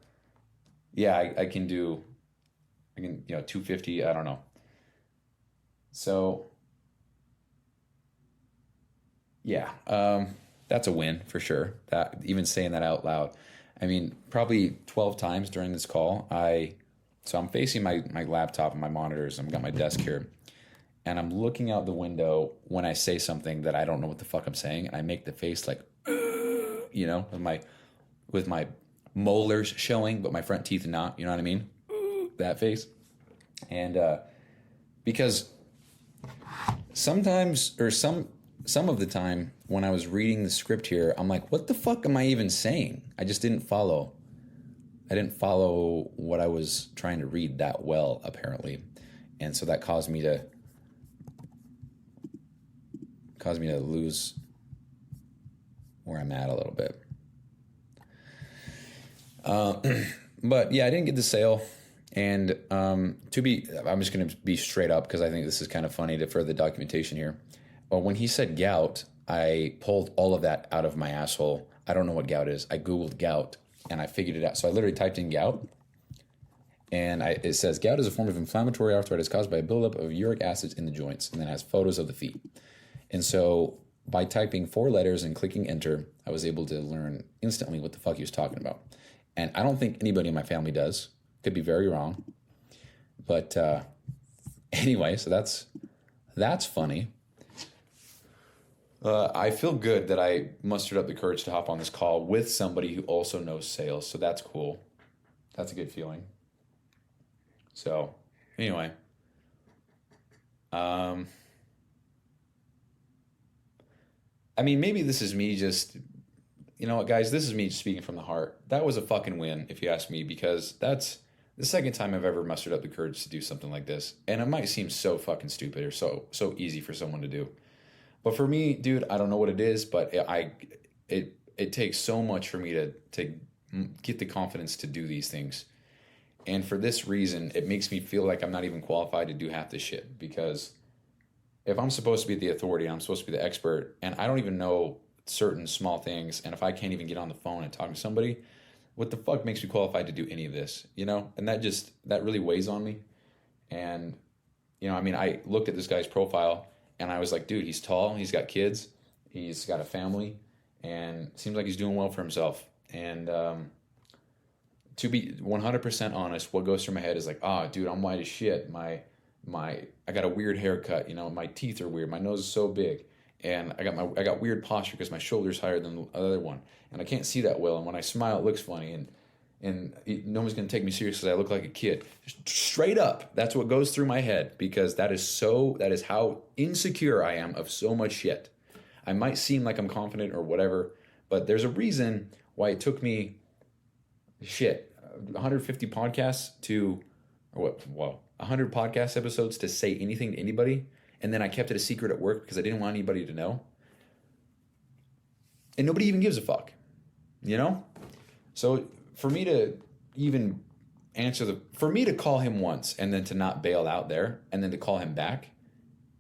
yeah, I can 250. I don't know. So, yeah, that's a win for sure. That even saying that out loud. I mean, probably 12 times during this call, so I'm facing my laptop and my monitors. I've got my desk here, and I'm looking out the window when I say something that I don't know what the fuck I'm saying, and I make the face like, with my molars showing, but my front teeth not. You know what I mean? That face, and because sometimes or some of the time when I was reading the script here, I'm like, what the fuck am I even saying? I just didn't follow. I didn't follow what I was trying to read that well, apparently. And so that caused me to lose where I'm at a little bit. But yeah, I didn't get the sale. And I'm just going to be straight up because I think this is kind of funny for the documentation here. Well, when he said gout, I pulled all of that out of my asshole. I don't know what gout is. I Googled gout and I figured it out. So I literally typed in gout, and it says gout is a form of inflammatory arthritis caused by a buildup of uric acids in the joints, and then it has photos of the feet. And so by typing 4 letters and clicking enter, I was able to learn instantly what the fuck he was talking about. And I don't think anybody in my family does. Could be very wrong. But anyway, so that's funny. I feel good that I mustered up the courage to hop on this call with somebody who also knows sales. So that's cool. That's a good feeling. So anyway, I mean, maybe this is me just, you know what, guys, this is me just speaking from the heart. That was a fucking win, if you ask me, because that's the second time I've ever mustered up the courage to do something like this. And it might seem so fucking stupid or so easy for someone to do. But for me, dude, I don't know what it is, but it takes so much for me to get the confidence to do these things. And for this reason, it makes me feel like I'm not even qualified to do half this shit. Because if I'm supposed to be the authority, I'm supposed to be the expert, and I don't even know certain small things, and if I can't even get on the phone and talk to somebody, what the fuck makes me qualified to do any of this, you know? And that really weighs on me. And, you know, I mean, I looked at this guy's profile, and I was like, dude, he's tall, he's got kids, he's got a family, and seems like he's doing well for himself. And to be 100% honest, what goes through my head is like, dude, I'm white as shit. I got a weird haircut, you know, my teeth are weird, my nose is so big, and I got weird posture because my shoulder's higher than the other one, and I can't see that well, and when I smile, it looks funny, and no one's gonna take me seriously. I look like a kid. Just straight up, that's what goes through my head, because that is how insecure I am of so much shit. I might seem like I'm confident or whatever, but there's a reason why it took me 150 podcasts to, or what? Well, 100 podcast episodes to say anything to anybody, and then I kept it a secret at work because I didn't want anybody to know. And nobody even gives a fuck, you know? So for me to even for me to call him once and then to not bail out there, and then to call him back,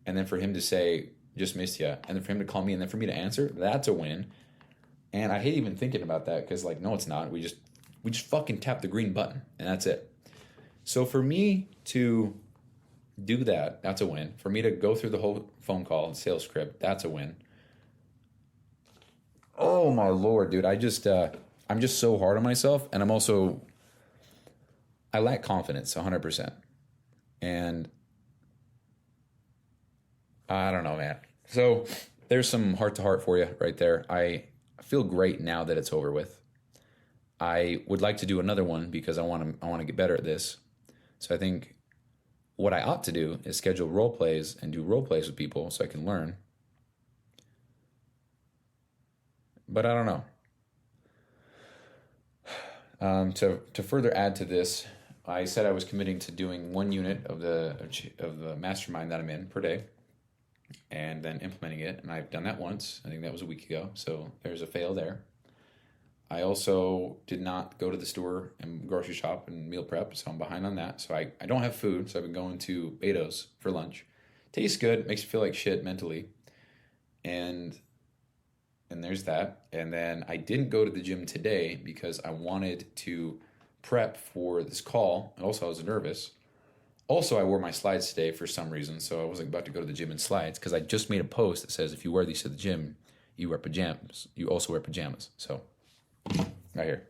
and then for him to say, just missed ya, and then for him to call me and then for me to answer, that's a win. And I hate even thinking about that because, like, no, it's not. We just fucking tap the green button and that's it. So for me to do that, that's a win. For me to go through the whole phone call and sales script, that's a win. Oh my Lord, dude. I'm just so hard on myself, and I lack confidence 100%. And I don't know, man. So there's some heart to heart for you right there. I feel great now that it's over with. I would like to do another one because I want to get better at this. So I think what I ought to do is schedule role plays and do role plays with people so I can learn. But I don't know. To further add to this, I said I was committing to doing 1 unit of the mastermind that I'm in per day, and then implementing it. And I've done that once. I think that was a week ago. So there's a fail there. I also did not go to the store and grocery shop and meal prep, so I'm behind on that. So I don't have food, so I've been going to Beto's for lunch. Tastes good, makes you feel like shit mentally. And there's that. And then I didn't go to the gym today because I wanted to prep for this call. And also I was nervous. Also, I wore my slides today for some reason, so I wasn't about to go to the gym in slides because I just made a post that says if you wear these to the gym, you wear pajamas. You also wear pajamas. So right here.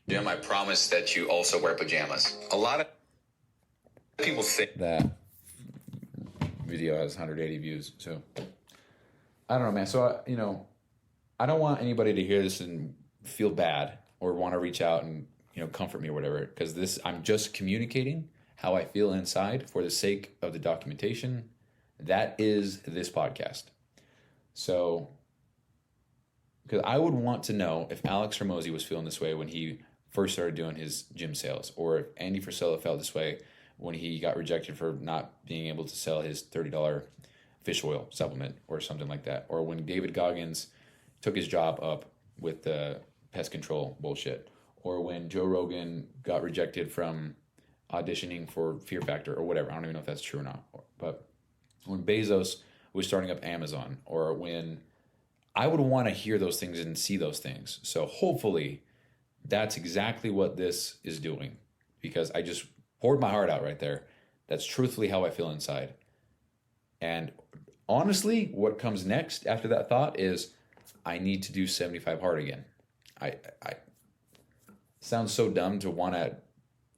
Jim, I promise that you also wear pajamas. A lot of people think that video has 180 views. So I don't know, man. So, I don't want anybody to hear this and feel bad or want to reach out and, comfort me or whatever. Because I'm just communicating how I feel inside for the sake of the documentation. That is this podcast. So, because I would want to know if Alex Hormozy was feeling this way when he first started doing his gym sales, or if Andy Frisella felt this way when he got rejected for not being able to sell his $30 fish oil supplement or something like that, or when David Goggins took his job up with the pest control bullshit, or when Joe Rogan got rejected from auditioning for Fear Factor or whatever. I don't even know if that's true or not. But when Bezos was starting up Amazon, or when I would want to hear those things and see those things. So hopefully that's exactly what this is doing, because I just poured my heart out right there. That's truthfully how I feel inside. And honestly, what comes next after that thought is I need to do 75 hard again. I sounds so dumb to want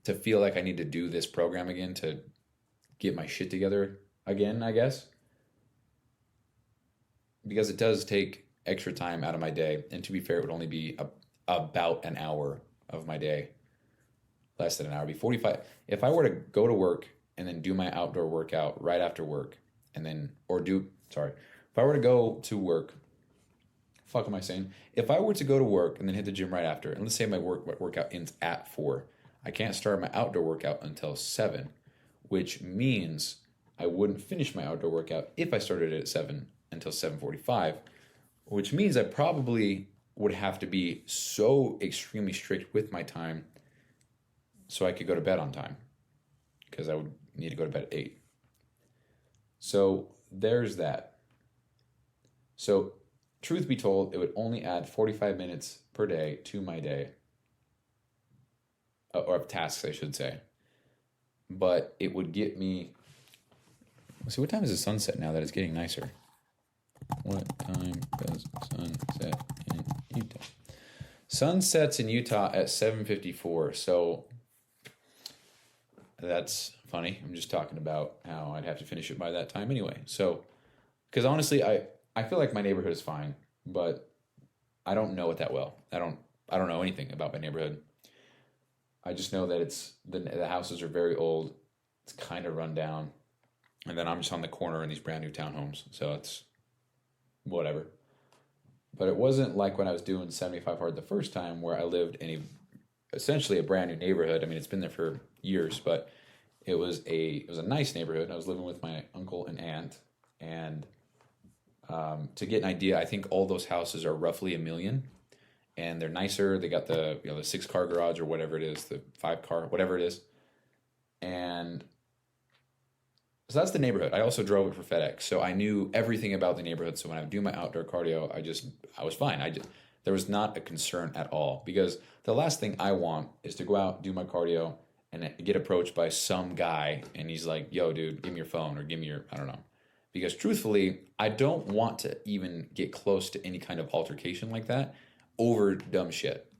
to feel like I need to do this program again to get my shit together again, I guess. Because it does take extra time out of my day. And to be fair, it would only be about an hour of my day. Less than an hour. It'd be 45. If I were to go to work and then do my outdoor workout right after work, and then, if I were to go to work, fuck am I saying? If I were to go to work and then hit the gym right after, and let's say my workout ends at 4, I can't start my outdoor workout until 7, which means I wouldn't finish my outdoor workout if I started it at 7 until 7:45, which means I probably would have to be so extremely strict with my time so I could go to bed on time, because I would need to go to bed at 8. So there's that. So truth be told, it would only add 45 minutes per day to my day, or of tasks, I should say. But it would get me... Let's see, what time is the sunset now that it's getting nicer? What time does sunset in Utah? Sunsets in Utah at 7:54. So that's funny. I'm just talking about how I'd have to finish it by that time anyway. So, because honestly, I feel like my neighborhood is fine, but I don't know it that well. I don't know anything about my neighborhood. I just know that the houses are very old. It's kind of run down. And then I'm just on the corner in these brand new townhomes. So it's whatever. But it wasn't like when I was doing 75 Hard the first time, where I lived in essentially a brand new neighborhood. I mean, it's been there for years, but it was a nice neighborhood. I was living with my uncle and aunt. And to get an idea, I think all those houses are roughly $1 million. And they're nicer. They got the 6-car garage or whatever it is, the 5-car, whatever it is. And so that's the neighborhood. I also drove it for FedEx, so I knew everything about the neighborhood. So when I would do my outdoor cardio, I was fine. There was not a concern at all, because the last thing I want is to go out, do my cardio, and get approached by some guy, and he's like, "Yo, dude, give me your phone," or "Give me your," I don't know. Because truthfully, I don't want to even get close to any kind of altercation like that over dumb shit.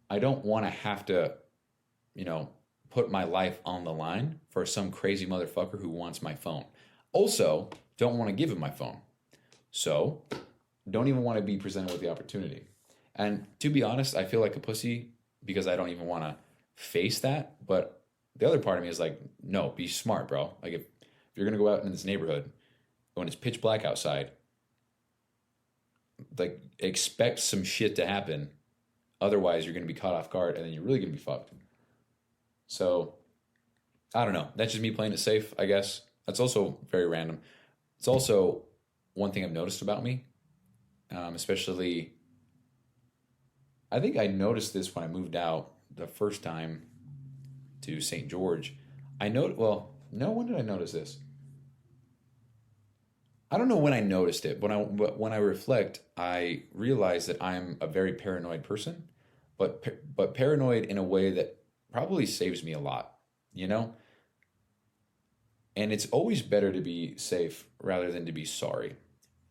I don't want to have to, put my life on the line for some crazy motherfucker who wants my phone. Also, don't want to give him my phone. So, don't even want to be presented with the opportunity. And to be honest, I feel like a pussy because I don't even want to face that. But the other part of me is like, no, be smart, bro. Like, if you're going to go out in this neighborhood when it's pitch black outside, like, expect some shit to happen. Otherwise, you're going to be caught off guard, and then you're really going to be fucked. So, I don't know. That's just me playing it safe, I guess. That's also very random. It's also one thing I've noticed about me, especially, I think I noticed this when I moved out the first time to St. George. When did I notice this? I don't know when I noticed it, but when I reflect, I realize that I'm a very paranoid person, but paranoid in a way that probably saves me a lot, And it's always better to be safe rather than to be sorry,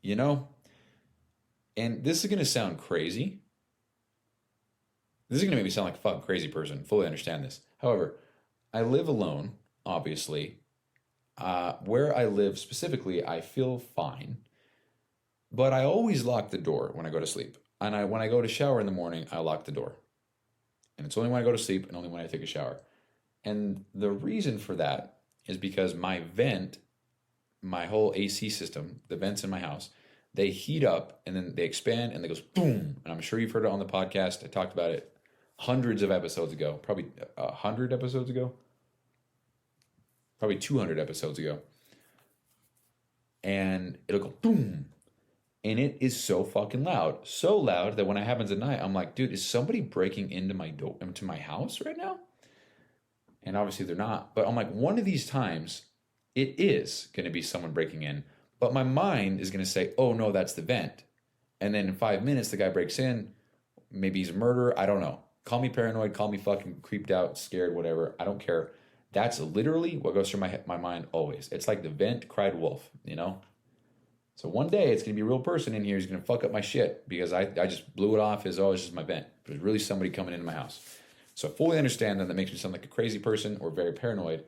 And this is going to sound crazy. This is going to make me sound like a fucking crazy person. Fully understand this. However, I live alone, obviously. Where I live specifically, I feel fine. But I always lock the door when I go to sleep. And when I go to shower in the morning, I lock the door. And it's only when I go to sleep and only when I take a shower. And the reason for that is because my whole AC system, the vents in my house, they heat up and then they expand and it goes boom. And I'm sure you've heard it on the podcast. I talked about it hundreds of episodes ago, probably 100 episodes ago, probably 200 episodes ago. And it'll go boom. And it is so fucking loud. So loud that when it happens at night, I'm like, dude, is somebody breaking into my house right now? And obviously they're not. But I'm like, one of these times, it is going to be someone breaking in. But my mind is going to say, oh, no, that's the vent. And then in 5 minutes, the guy breaks in. Maybe he's a murderer. I don't know. Call me paranoid. Call me fucking creeped out, scared, whatever. I don't care. That's literally what goes through my mind always. It's like the vent cried wolf, So one day it's going to be a real person in here who's going to fuck up my shit because I just blew it off as, it's just my vent. But it's really somebody coming into my house. So I fully understand that makes me sound like a crazy person or very paranoid.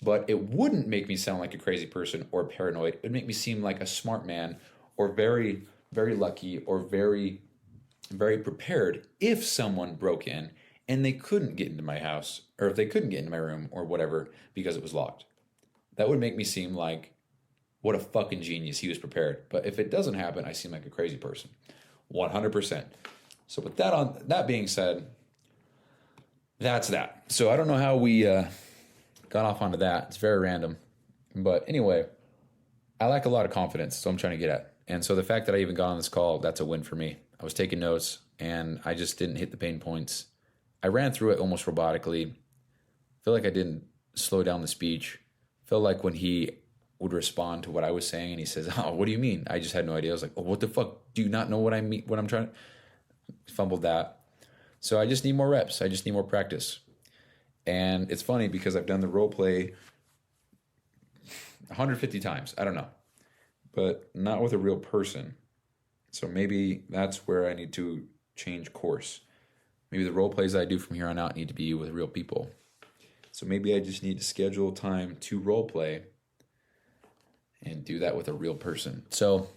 But it wouldn't make me sound like a crazy person or paranoid. It would make me seem like a smart man or very, very lucky or very, very prepared if someone broke in and they couldn't get into my house or if they couldn't get into my room or whatever because it was locked. That would make me seem like what a fucking genius. He was prepared. But if it doesn't happen, I seem like a crazy person. 100%. So with that being said, that's that. So I don't know how we got off onto that. It's very random. But anyway, I lack a lot of confidence. So I'm trying to get at. And so the fact that I even got on this call, that's a win for me. I was taking notes and I just didn't hit the pain points. I ran through it almost robotically. feel like I didn't slow down the speech. Felt like when he would respond to what I was saying and he says, "Oh, what do you mean?" I just had no idea. I was like, "Oh, what the fuck? Do you not know what I mean? What I'm trying to..." Fumbled that. So I just need more reps. I just need more practice. And it's funny because I've done the role play 150 times. I don't know. But not with a real person. So maybe that's where I need to change course. Maybe the role plays I do from here on out need to be with real people. So maybe I just need to schedule time to role play and do that with a real person. So,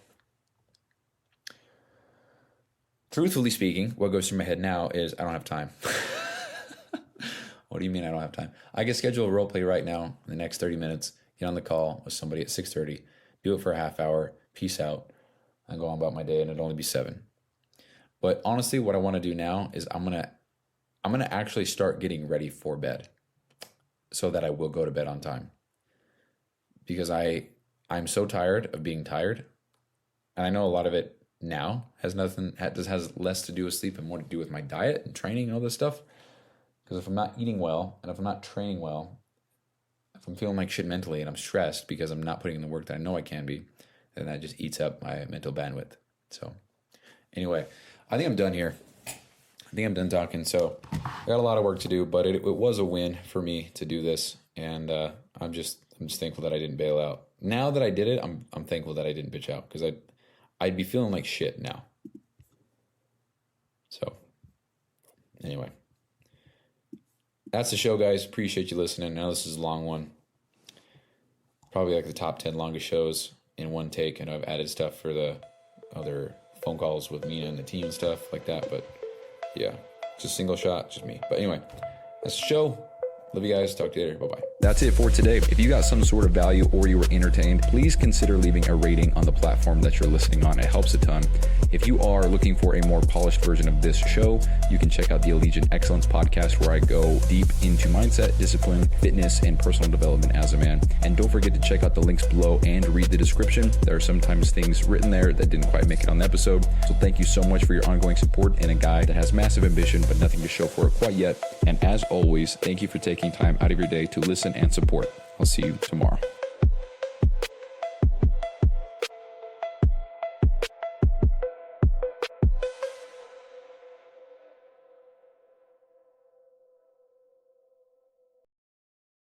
truthfully speaking, what goes through my head now is I don't have time. What do you mean I don't have time? I can schedule a role play right now in the next 30 minutes, get on the call with somebody at 6:30, do it for a half hour, peace out, and go on about my day, and it'll only be 7. But honestly, what I want to do now is I'm gonna actually start getting ready for bed so that I will go to bed on time. Because I'm so tired of being tired. And I know a lot of it now has less to do with sleep and more to do with my diet and training and all this stuff. Because if I'm not eating well and if I'm not training well, if I'm feeling like shit mentally and I'm stressed because I'm not putting in the work that I know I can be, then that just eats up my mental bandwidth. So anyway, I think I'm done here. I think I'm done talking. So I got a lot of work to do, but it was a win for me to do this. And I'm just thankful that I didn't bail out. Now that I did it, I'm thankful that I didn't bitch out because I'd be feeling like shit now. So anyway, that's the show, guys. Appreciate you listening. Now this is a long one. Probably like the top 10 longest shows in one take, and I've added stuff for the other phone calls with Mina and the team and stuff like that. But yeah, just single shot, just me. But anyway, that's the show. Love you guys. Talk to you later. Bye-bye. That's it for today. If you got some sort of value or you were entertained, please consider leaving a rating on the platform that you're listening on. It helps a ton. If you are looking for a more polished version of this show, you can check out the Allegiant Excellence podcast, where I go deep into mindset, discipline, fitness, and personal development as a man. And don't forget to check out the links below and read the description. There are sometimes things written there that didn't quite make it on the episode. So thank you so much for your ongoing support and a guy that has massive ambition but nothing to show for it quite yet. And as always, thank you for taking time out of your day to listen and support. I'll see you tomorrow.